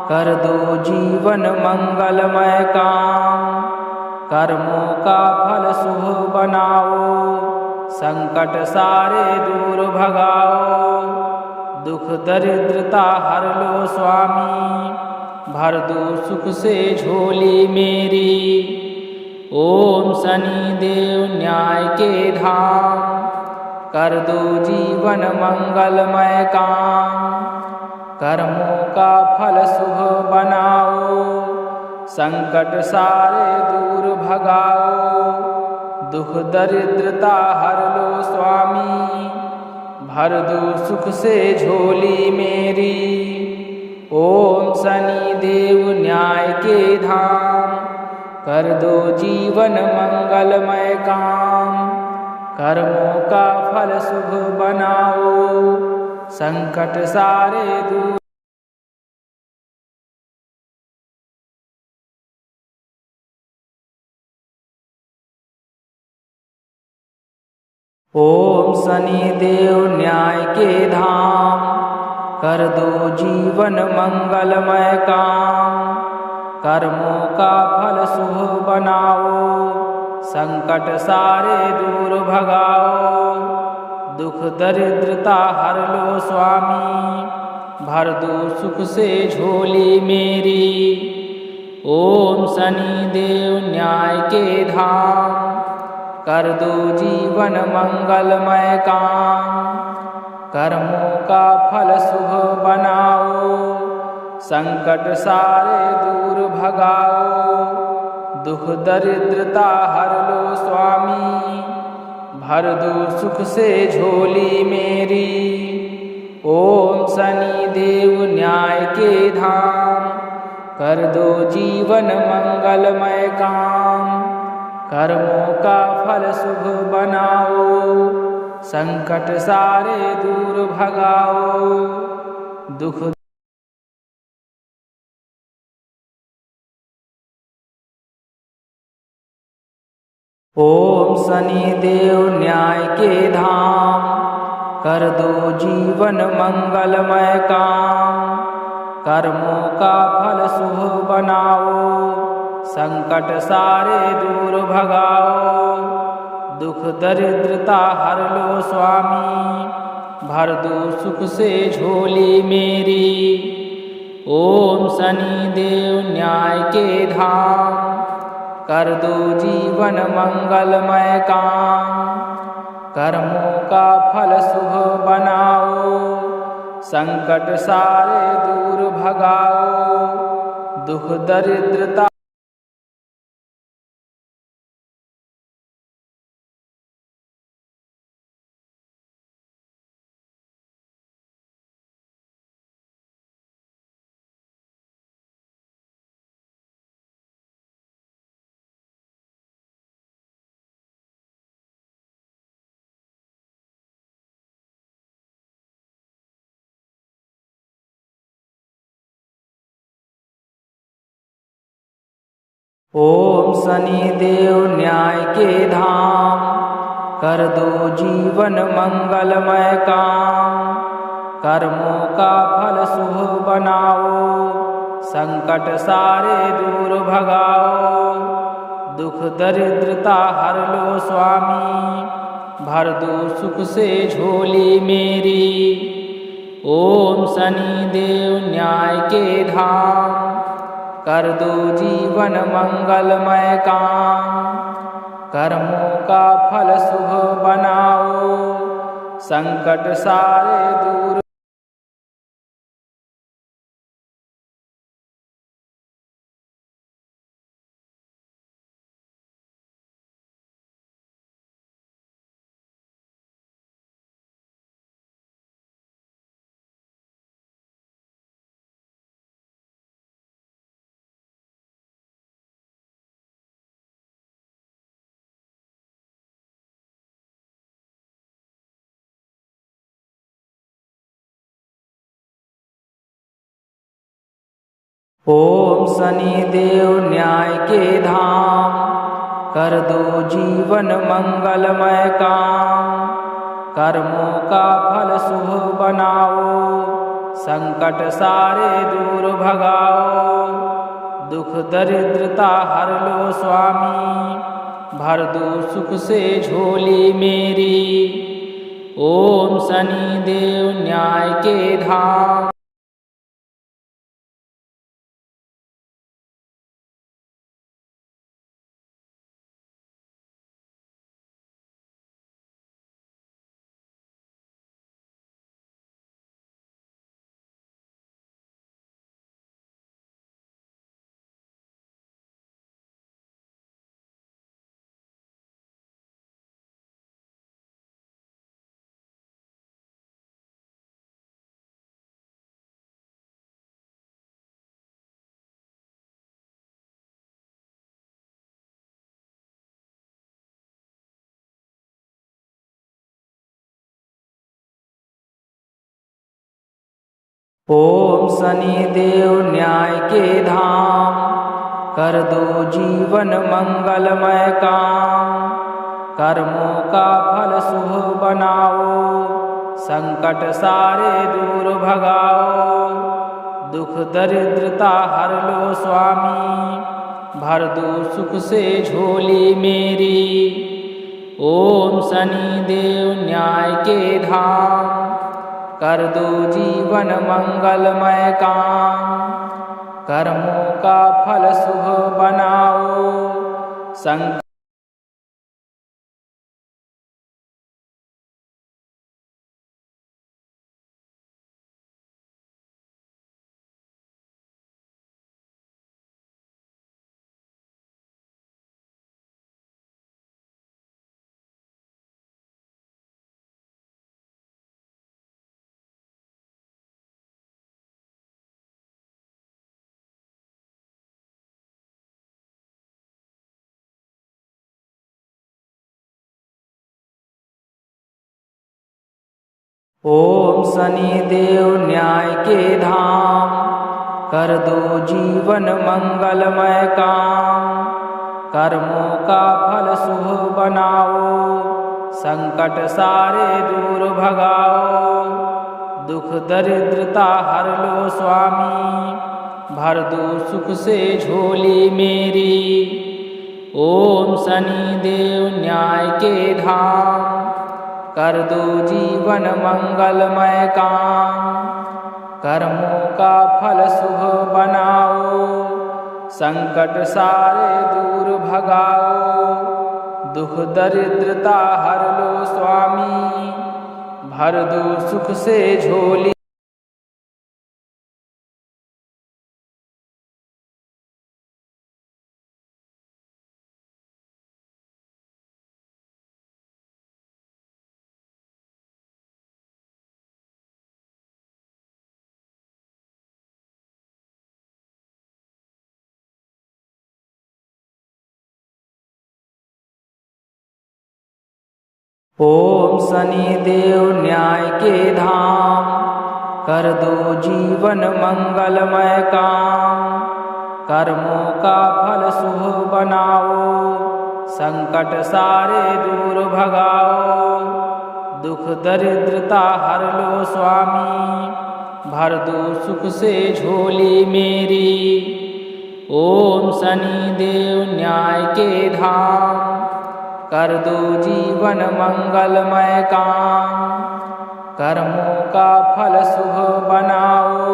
कर दो जीवन मंगलमय काम, कर्मों का फल शुभ बनाओ, संकट सारे दूर भगाओ, दुख दरिद्रता हर लो स्वामी, भर दो सुख से झोली मेरी। ओम शनि देव न्याय के धाम, कर दो जीवन मंगलमय काम, कर्मों का फल शुभ बनाओ, संकट सारे दूर भगाओ, दुख दरिद्रता हर लो स्वामी, भर दो सुख से झोली मेरी। ओम शनिदेव न्याय के धाम, कर दो जीवन मंगलमय काम। कर्मों का फल शुभ बनाओ, संकट सारे दूर। ओम शनिदेव न्याय के धाम, कर दो जीवन मंगलमय काम। कर्मों का फल शुभ बनाओ, संकट सारे दूर भगाओ। दुख दरिद्रता हर लो स्वामी, भर दो सुख से झोली मेरी। ओम शनिदेव न्याय के धाम, कर दो जीवन मंगलमय काम। कर्मों का फल शुभ बनाओ, संकट सारे दूर भगाओ। दुख दरिद्रता हर लो स्वामी, भर दो सुख से झोली मेरी। ओम शनिदेव न्याय के धाम, कर दो जीवन मंगलमय काम। कर्मों का फल शुभ बनाओ, संकट सारे दूर भगाओ। दुख ओम शनिदेव न्याय के धाम, कर दो जीवन मंगलमय काम। कर्मों का फल शुभ बनाओ, संकट सारे दूर भगाओ। दुख दरिद्रता हर लो स्वामी, भर दो सुख से झोली मेरी। ओम शनिदेव न्याय के धाम, कर दो जीवन मंगलमय काम। कर्मों का फल शुभ बनाओ, संकट सारे दूर भगाओ। दुख दरिद्रता ओम शनिदेव न्याय के धाम, कर दो जीवन मंगलमय काम। कर्मों का फल शुभ बनाओ, संकट सारे दूर भगाओ। दुख दरिद्रता हर लो स्वामी, भर दो सुख से झोली मेरी। ओम शनिदेव न्याय के धाम, कर दो जीवन मंगलमय काम। कर्मों का फल शुभ बनाओ, संकट सारे दूर ओम शनिदेव न्याय के धाम, कर दो जीवन मंगलमय काम। कर्मों का फल शुभ बनाओ, संकट सारे दूर भगाओ। दुख दरिद्रता हर लो स्वामी, भर दो सुख से झोली मेरी। ओम शनिदेव न्याय के धाम, ओम शनि देव न्याय के धाम, कर दो जीवन मंगलमय काम। कर्मों का फल शुभ बनाओ, संकट सारे दूर भगाओ। दुख दरिद्रता हर लो स्वामी, भर दो सुख से झोली मेरी। ओम शनि देव न्याय के धाम, कर दो जीवन मंगलमय काम। कर्मों का फल शुभ बनाओ, संकट ओम शनि देव न्याय के धाम, कर दो जीवन मंगलमय काम। कर्मों का फल शुभ बनाओ, संकट सारे दूर भगाओ। दुख दरिद्रता हर लो स्वामी, भर दो सुख से झोली मेरी। ओम शनि देव न्याय के धाम, कर दो जीवन मंगलमय काम। कर्मों का फल शुभ बनाओ, संकट सारे दूर भगाओ। दुख दरिद्रता हर लो स्वामी, भर दो सुख से झोली। ओम शनि देव न्याय के धाम, कर दो जीवन मंगलमय काम। कर्मों का फल शुभ बनाओ, संकट सारे दूर भगाओ। दुख दरिद्रता हर लो स्वामी, भर दो सुख से झोली मेरी। ओम शनि देव न्याय के धाम, कर दो जीवन मंगलमय काम। कर्मों का फल शुभ बनाओ,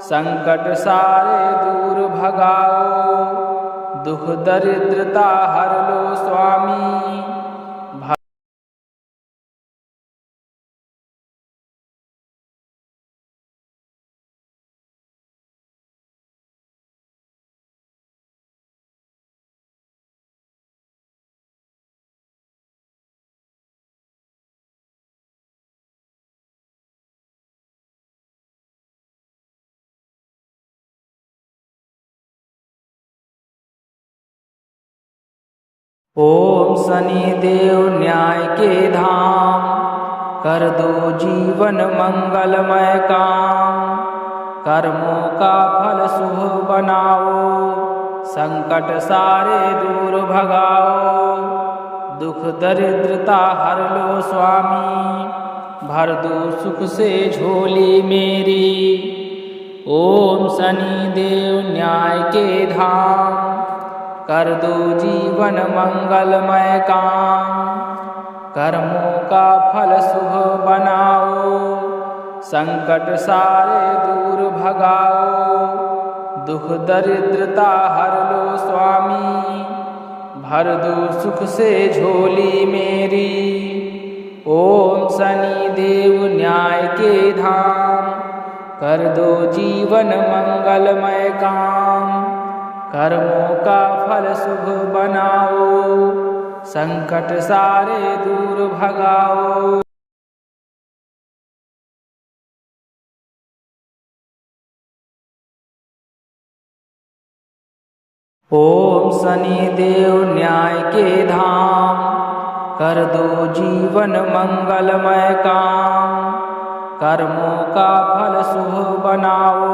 संकट सारे दूर भगाओ। दुख दरिद्रता हर लो स्वामी। ओम शनि देव न्याय के धाम, कर दो जीवन मंगलमय काम। कर्मों का फल शुभ बनाओ, संकट सारे दूर भगाओ। दुख दरिद्रता हर लो स्वामी, भर दो सुख से झोली मेरी। ओम शनि देव न्याय के धाम, कर दो जीवन मंगलमय काम। कर्मों का फल शुभ बनाओ, संकट सारे दूर भगाओ। दुख दरिद्रता हर लो स्वामी, भर दो सुख से झोली मेरी। ओम शनि देव न्याय के धाम, कर दो जीवन मंगलमय काम। कर्मों का फल शुभ बनाओ, संकट सारे दूर भगाओ। ओम शनि देव न्याय के धाम, कर दो जीवन मंगलमय काम। कर्मों का फल शुभ बनाओ,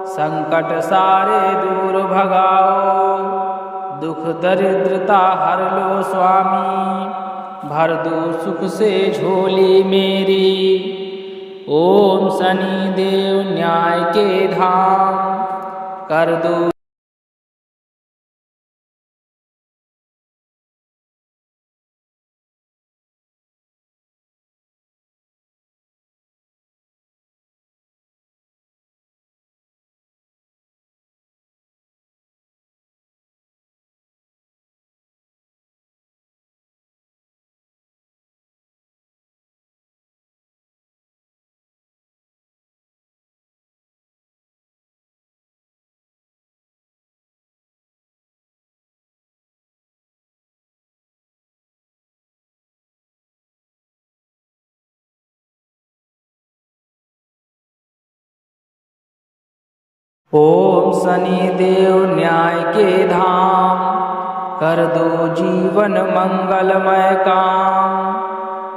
संकट सारे दूर भगाओ। दुख दरिद्रता हर लो स्वामी, भर दो सुख से झोली मेरी। ओम शनि देव न्याय के धाम, कर दो। ओम शनि देव न्याय के धाम, कर दो जीवन मंगलमय काम।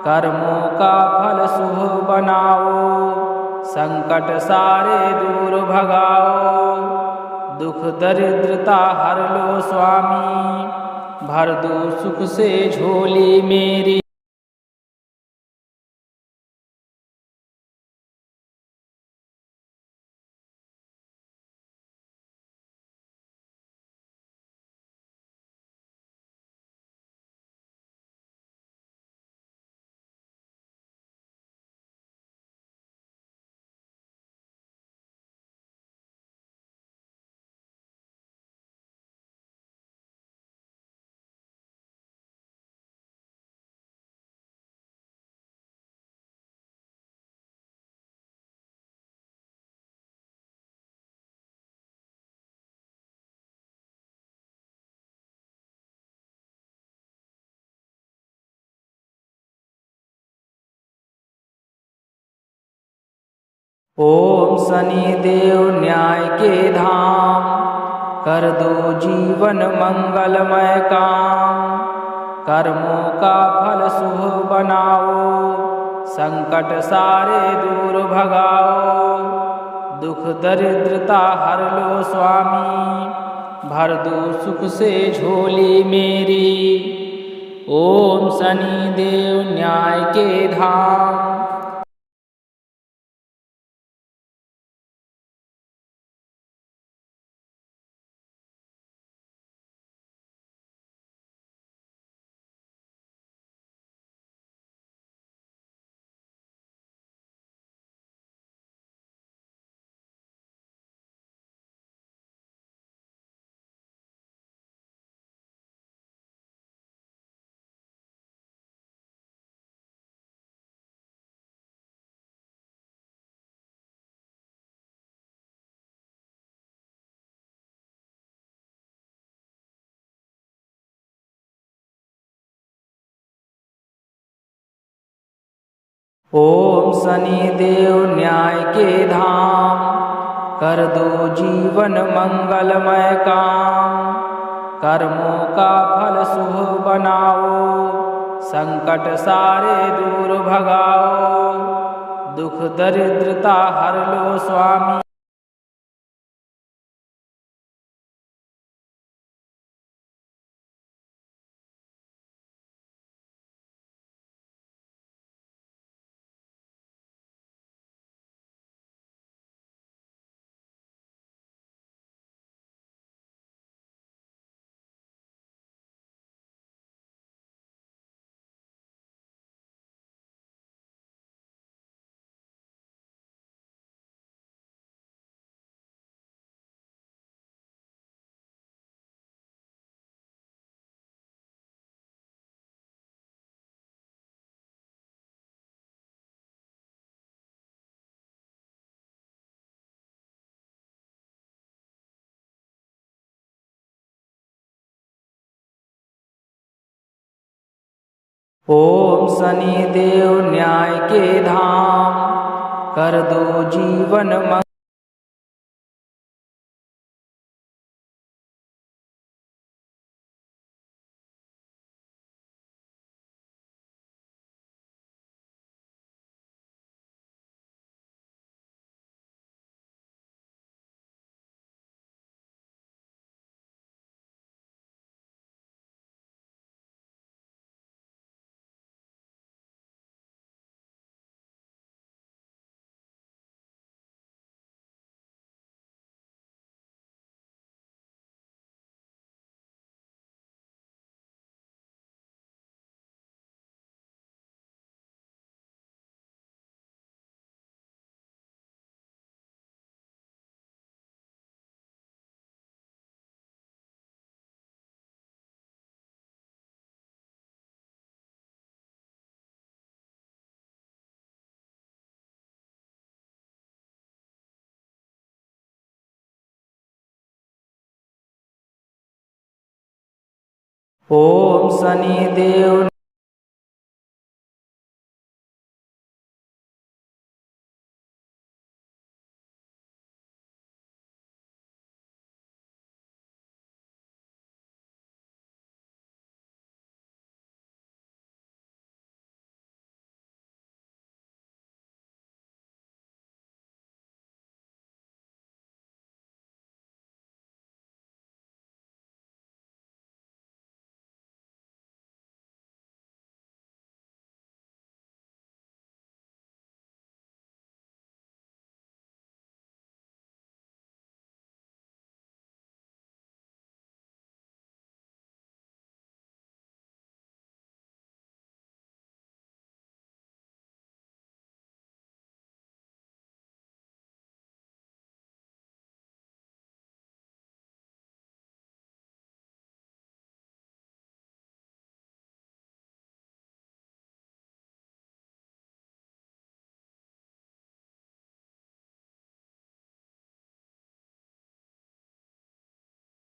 कर्मों का फल शुभ बनाओ, संकट सारे दूर भगाओ। दुख दरिद्रता हर लो स्वामी, भर दो सुख से झोली मेरी। ओम शनि देव न्याय के धाम, कर दो जीवन मंगलमय काम। कर्मों का फल शुभ बनाओ, संकट सारे दूर भगाओ। दुख दरिद्रता हर लो स्वामी, भर दो सुख से झोली मेरी। ओम शनि देव न्याय के धाम। ओम शनि देव न्याय के धाम, कर दो जीवन मंगलमय काम। कर्मों का फल शुभ बनाओ, संकट सारे दूर भगाओ। दुख दरिद्रता हर लो स्वामी। ओम शनि देव न्याय के धाम, कर दो जीवन ओम शनि देव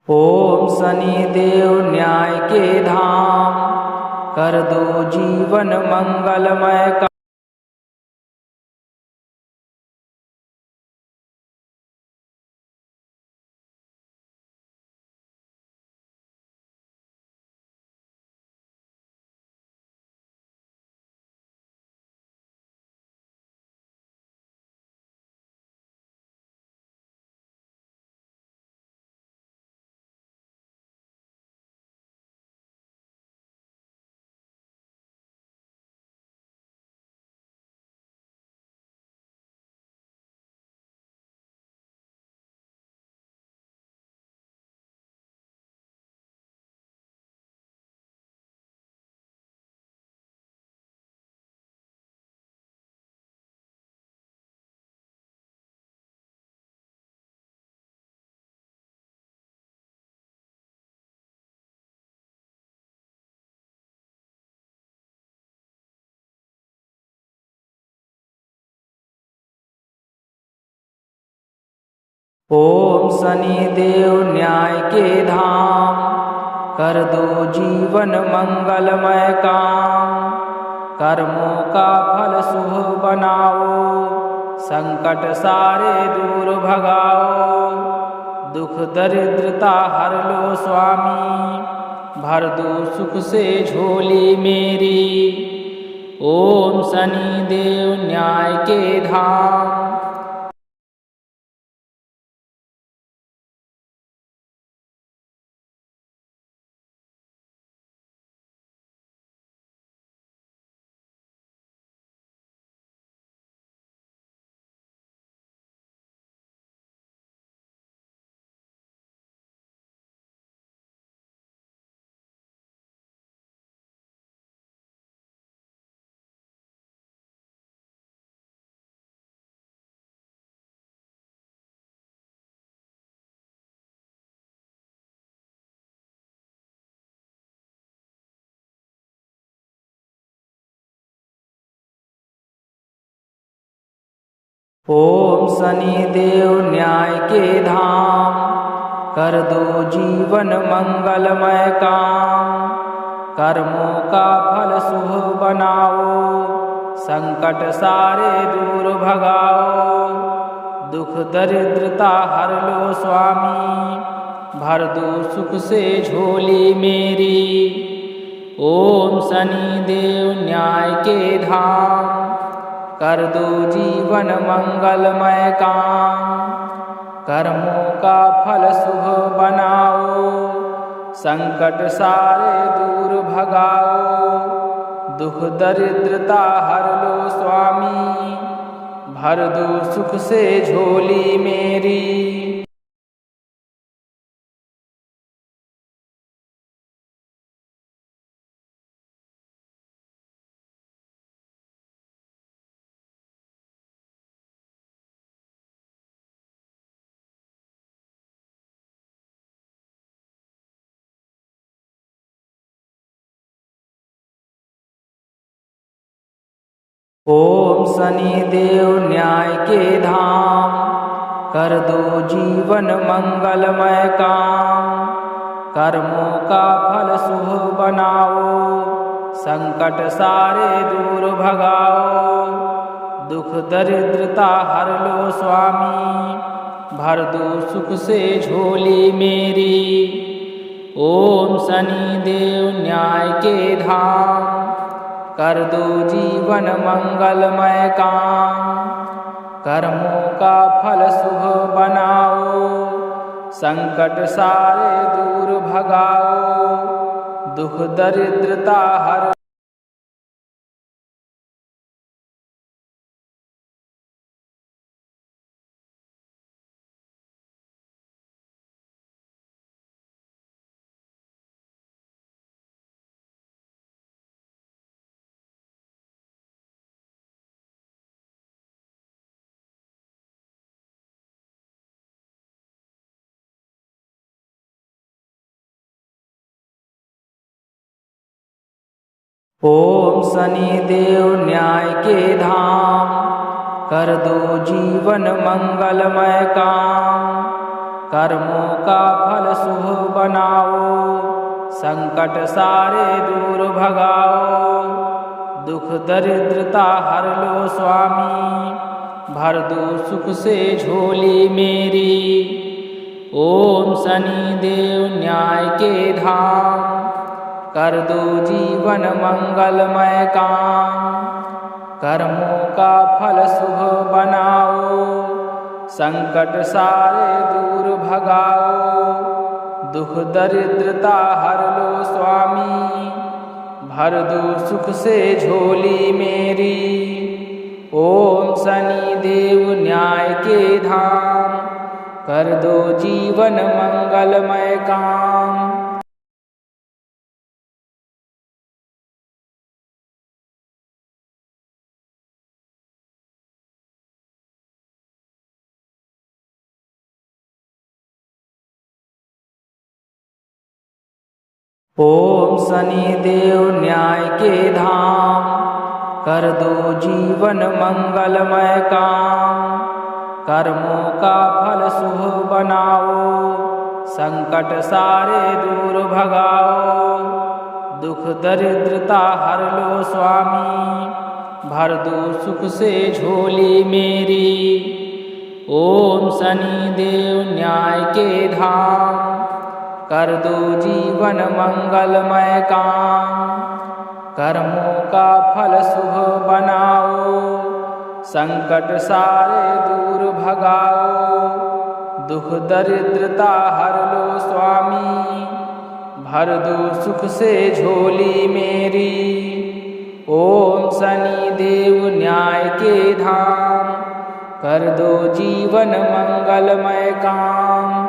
ओम शनि देव न्याय के धाम, कर दो जीवन मंगलमय। ओम शनि देव न्याय के धाम, कर दो जीवन मंगलमय काम। कर्मों का फल शुभ बनाओ, संकट सारे दूर भगाओ। दुख दरिद्रता हर लो स्वामी, भर दो सुख से झोली मेरी। ओम शनि देव न्याय के धाम। ओम शनि देव न्याय के धाम, कर दो जीवन मंगलमय काम। कर्मों का फल शुभ बनाओ, संकट सारे दूर भगाओ। दुख दरिद्रता हर लो स्वामी, भर दो सुख से झोली मेरी। ओम शनि देव न्याय के धाम, कर दो जीवन मंगलमय काम। कर्मों का फल शुभ बनाओ, संकट सारे दूर भगाओ। दुख दरिद्रता हर लो स्वामी, भर दो सुख से झोली मेरी। ओम शनि देव न्याय के धाम, कर दो जीवन मंगलमय काम। कर्मों का फल शुभ बनाओ, संकट सारे दूर भगाओ। दुख दरिद्रता हर लो स्वामी, भर दो सुख से झोली मेरी। ओम शनि देव न्याय के धाम, कर दो जीवन मंगलमय काम। कर्मों का फल शुभ बनाओ, संकट सारे दूर भगाओ। दुख दरिद्रता हर ओम शनि देव न्याय के धाम, कर दो जीवन मंगलमय काम। कर्मों का फल शुभ बनाओ, संकट सारे दूर भगाओ। दुख दरिद्रता हर लो स्वामी, भर दो सुख से झोली मेरी। ओम शनि देव न्याय के धाम, कर दो जीवन मंगलमय काम। कर्मों का फल शुभ बनाओ, संकट सारे दूर भगाओ। दुख दरिद्रता हर लो स्वामी, भर दो सुख से झोली मेरी। ओम शनि देव न्याय के धाम, कर दो जीवन मंगलमय काम। ओम शनि देव न्याय के धाम, कर दो जीवन मंगलमय काम। कर्मों का फल शुभ बनाओ, संकट सारे दूर भगाओ। दुख दरिद्रता हर लो स्वामी, भर दो सुख से झोली मेरी। ओम शनि देव न्याय के धाम, कर दो जीवन मंगलमय काम। कर्मों का फल शुभ बनाओ, संकट सारे दूर भगाओ। दुख दरिद्रता हर लो स्वामी, भर दो सुख से झोली मेरी। ओम शनि देव न्याय के धाम, कर दो जीवन मंगलमय काम।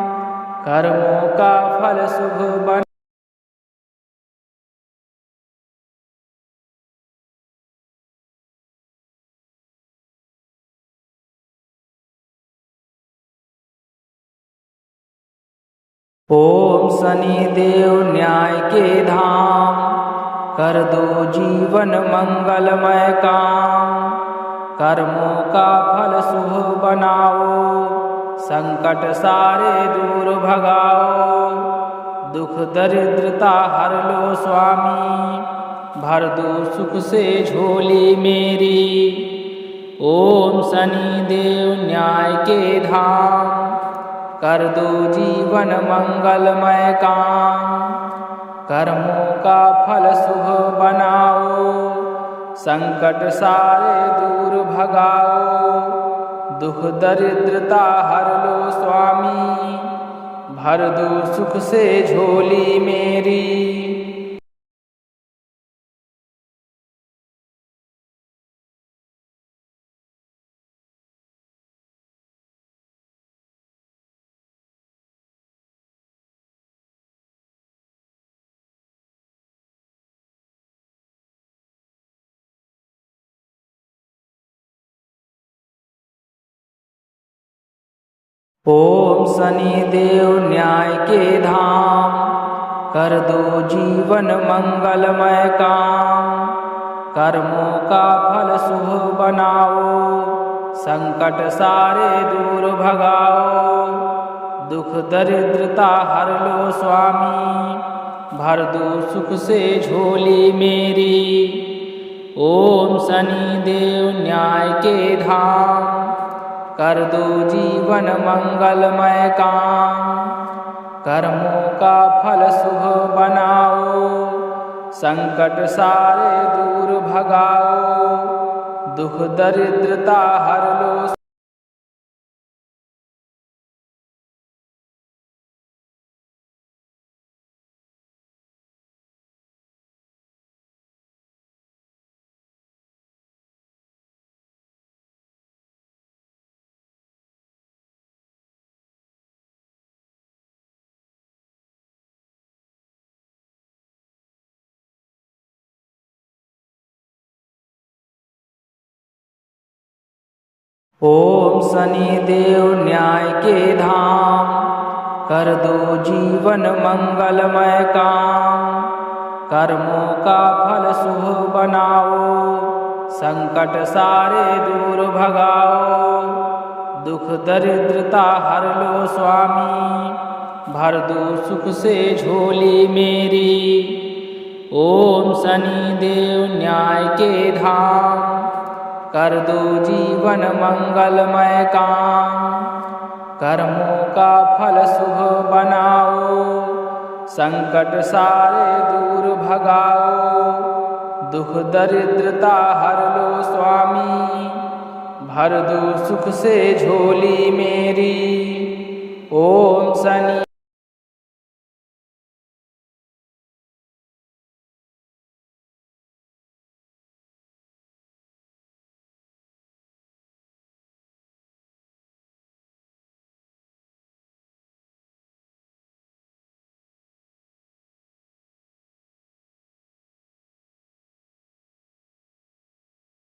कर्मों का फल शुभ बन ओम शनि देव न्याय के धाम, कर दो जीवन मंगलमय काम। कर्मों का फल शुभ बनाओ, संकट सारे दूर भगाओ। दुख दरिद्रता हर लो स्वामी, भर दो सुख से झोली मेरी। ओम शनि देव न्याय के धाम, कर दो जीवन मंगलमय काम। कर्मों का फल शुभ बनाओ, संकट सारे दूर भगाओ। दुख दरिद्रता हर लो स्वामी, भर दो सुख से झोली मेरी। ओम शनि देव न्याय के धाम, कर दो जीवन मंगलमय काम। कर्मों का फल शुभ बनाओ, संकट सारे दूर भगाओ। दुख दरिद्रता हर लो स्वामी, भर दो सुख से झोली मेरी। ओम शनि देव न्याय के धाम, कर दो जीवन मंगलमय काम। कर्मों का फल शुभ बनाओ, संकट सारे दूर भगाओ। दुख दरिद्रता हर लो। ओम शनि देव न्याय के धाम, कर दो जीवन मंगलमय काम। कर्मों का फल शुभ बनाओ, संकट सारे दूर भगाओ। दुख दरिद्रता हर लो स्वामी, भर दो सुख से झोली मेरी। ओम शनि देव न्याय के धाम, कर दो जीवन मंगलमय काम। कर्मों का फल शुभ बनाओ, संकट सारे दूर भगाओ। दुख दरिद्रता हर लो स्वामी, भर दो सुख से झोली मेरी। ओम शनि।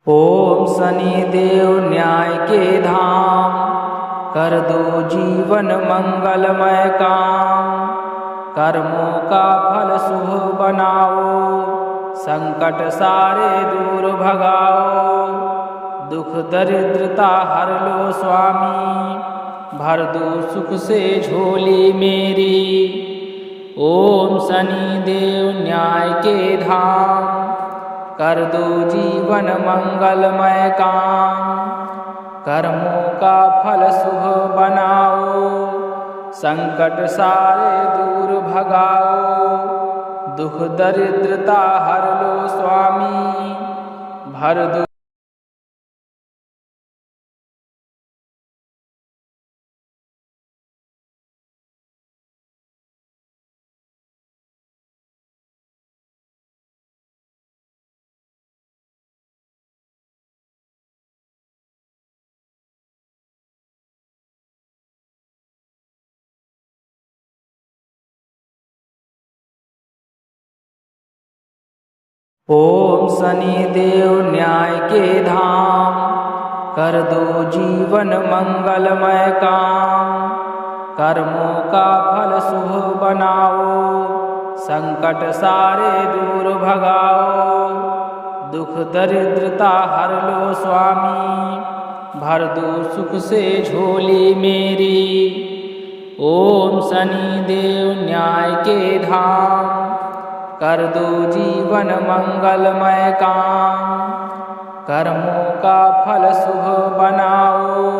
ओम शनि देव न्याय के धाम, कर दो जीवन मंगलमय काम। कर्मों का फल शुभ बनाओ, संकट सारे दूर भगाओ। दुख दरिद्रता हर लो स्वामी, भर दो सुख से झोली मेरी। ओम शनि देव न्याय के धाम, कर दो जीवन मंगलमय काम। कर्मों का फल शुभ बनाओ, संकट सारे दूर भगाओ। दुख दरिद्रता हर लो स्वामी, भर दो। ओम शनि देव न्याय के धाम, कर दो जीवन मंगलमय काम। कर्मों का फल शुभ बनाओ, संकट सारे दूर भगाओ। दुख दरिद्रता हर लो स्वामी, भर दो सुख से झोली मेरी। ओम शनि देव न्याय के धाम, कर दो जीवन मंगलमय काम। कर्मों का फल शुभ बनाओ,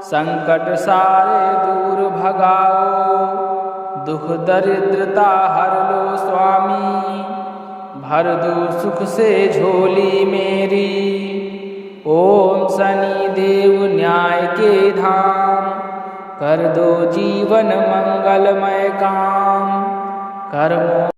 संकट सारे दूर भगाओ। दुख दरिद्रता हर लो स्वामी, भर दो सुख से झोली मेरी। ओम शनि देव न्याय के धाम, कर दो जीवन मंगलमय काम। कर्मों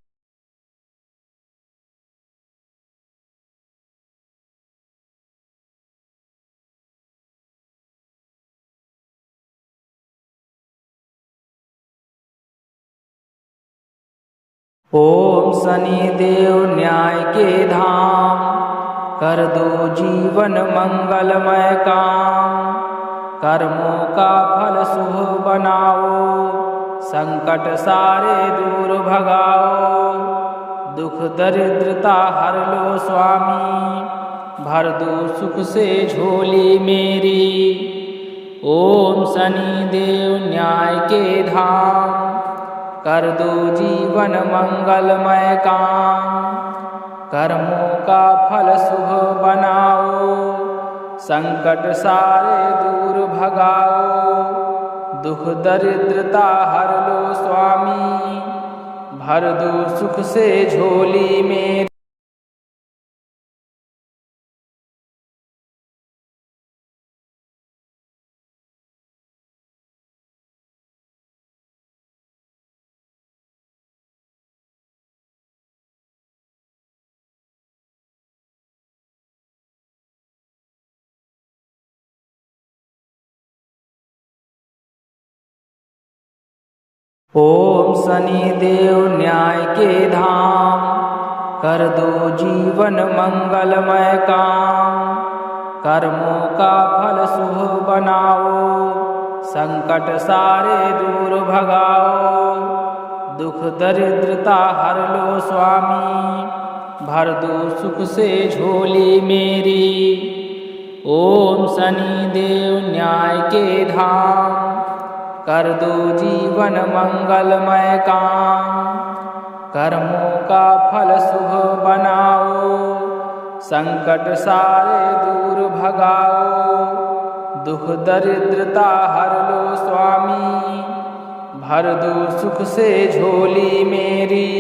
ओम शनि देव न्याय के धाम, कर दो जीवन मंगलमय काम। कर्मों का फल शुभ बनाओ, संकट सारे दूर भगाओ। दुख दरिद्रता हर लो स्वामी, भर दो सुख से झोली मेरी। ओम शनिदेव न्याय के धाम, कर दो जीवन मंगलमय काम। कर्मों का फल शुभ बनाओ, संकट सारे दूर भगाओ। दुख दरिद्रता हर लो स्वामी, भर दो सुख से झोली मेरी। ओम शनिदेव न्याय के धाम, कर दो जीवन मंगलमय काम। कर्मों का फल शुभ बनाओ, संकट सारे दूर भगाओ। दुख दरिद्रता हर लो स्वामी, भर दो सुख से झोली मेरी। ओम शनिदेव न्याय के धाम, कर दो जीवन मंगलमय काम। कर्मों का फल शुभ बनाओ, संकट सारे दूर भगाओ। दुख दरिद्रता हर लो स्वामी, भर दो सुख से झोली मेरी।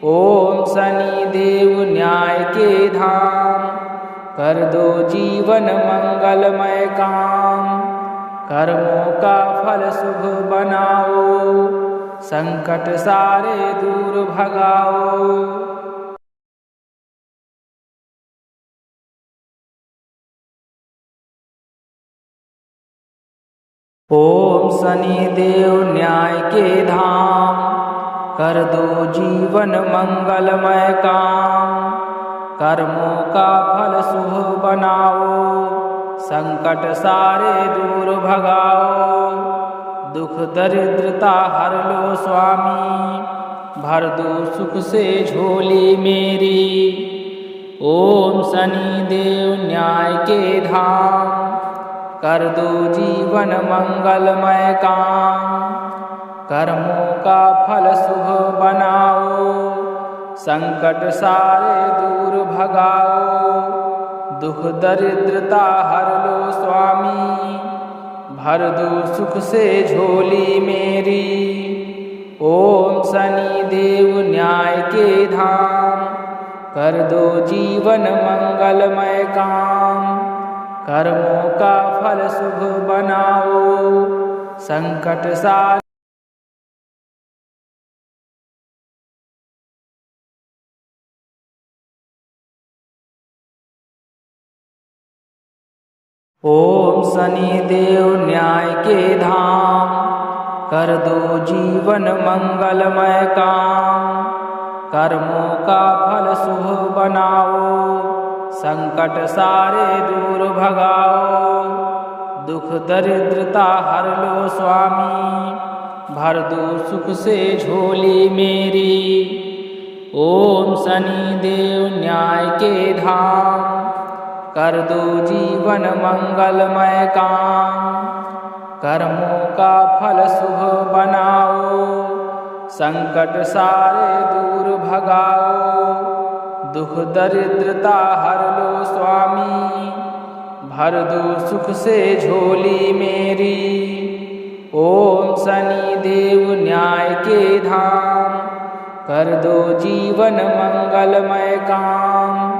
ओम शनिदेव न्याय के धाम, कर दो जीवन मंगलमय काम। कर्मों का फल शुभ बनाओ, संकट सारे दूर भगाओ। ओम शनिदेव न्याय के धाम, कर दो जीवन मंगलमय काम। कर्मों का फल शुभ बनाओ, संकट सारे दूर भगाओ। दुख दरिद्रता हर लो स्वामी, भर दो सुख से झोली मेरी। ओम शनिदेव न्याय के धाम, कर दो जीवन मंगलमय काम। कर्मों का फल शुभ बनाओ, संकट सारे दूर भगाओ। दुख दरिद्रता हर लो स्वामी, भर दो सुख से झोली मेरी। ओम शनिदेव न्याय के धाम, कर दो जीवन मंगलमय काम। कर्मों का फल शुभ बनाओ, संकट सारे। ओम शनिदेव न्याय के धाम, कर दो जीवन मंगलमय काम। कर्मों का फल शुभ बनाओ, संकट सारे दूर भगाओ। दुख दरिद्रता हर लो स्वामी, भर दो सुख से झोली मेरी। ओम शनिदेव न्याय के धाम, कर दो जीवन मंगलमय काम। कर्मों का फल शुभ बनाओ, संकट सारे दूर भगाओ। दुख दरिद्रता हर लो स्वामी, भर दो सुख से झोली मेरी। ओम शनिदेव न्याय के धाम, कर दो जीवन मंगलमय काम।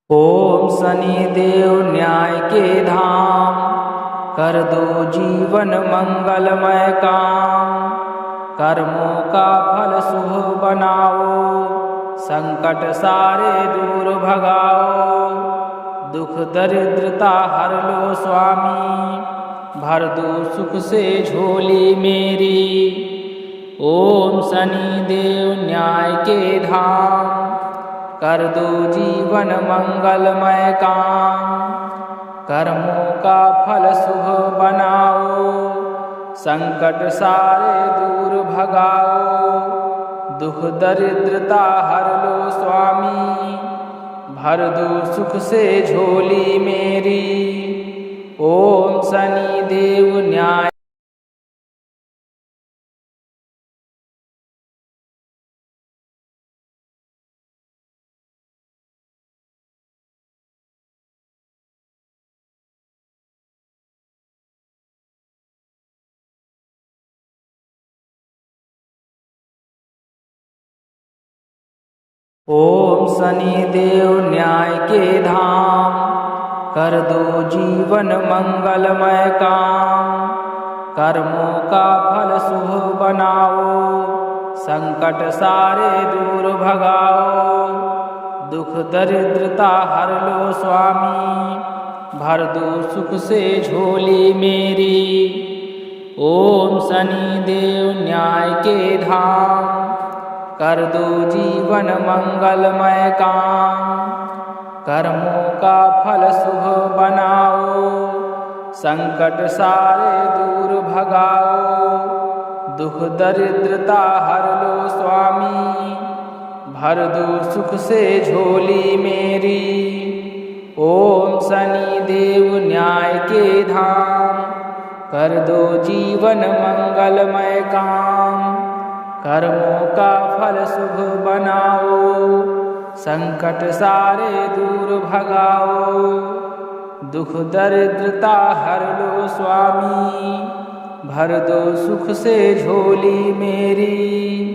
ओम शनिदेव न्याय के धाम, कर दो जीवन मंगलमय काम। कर्मों का फल शुभ बनाओ, संकट सारे दूर भगाओ। दुख दरिद्रता हर लो स्वामी, भर दो सुख से झोली मेरी। ओम शनिदेव न्याय के धाम, कर दो जीवन मंगलमय काम। कर्मों का फल शुभ बनाओ, संकट सारे दूर भगाओ, दुख दरिद्रता हर लो स्वामी, भर दो सुख से झोली मेरी। ओम शनि देव न्याय। ओम शनि देव न्याय के धाम, कर दो जीवन मंगलमय काम, कर्मों का फल शुभ बनाओ, संकट सारे दूर भगाओ, दुख दरिद्रता हर लो स्वामी, भर दो सुख से झोली मेरी। ओम शनि देव न्याय के धाम, कर दो जीवन मंगलमय काम, कर्मों का फल शुभ बनाओ, संकट सारे दूर भगाओ, दुख दरिद्रता हर लो स्वामी, भर दो सुख से झोली मेरी। ओम शनि देव न्याय के धाम, कर दो जीवन मंगलमय काम, कर्मों का फल शुभ बनाओ, संकट सारे दूर भगाओ, दुख दरिद्रता हर लो स्वामी, भर दो सुख से झोली मेरी।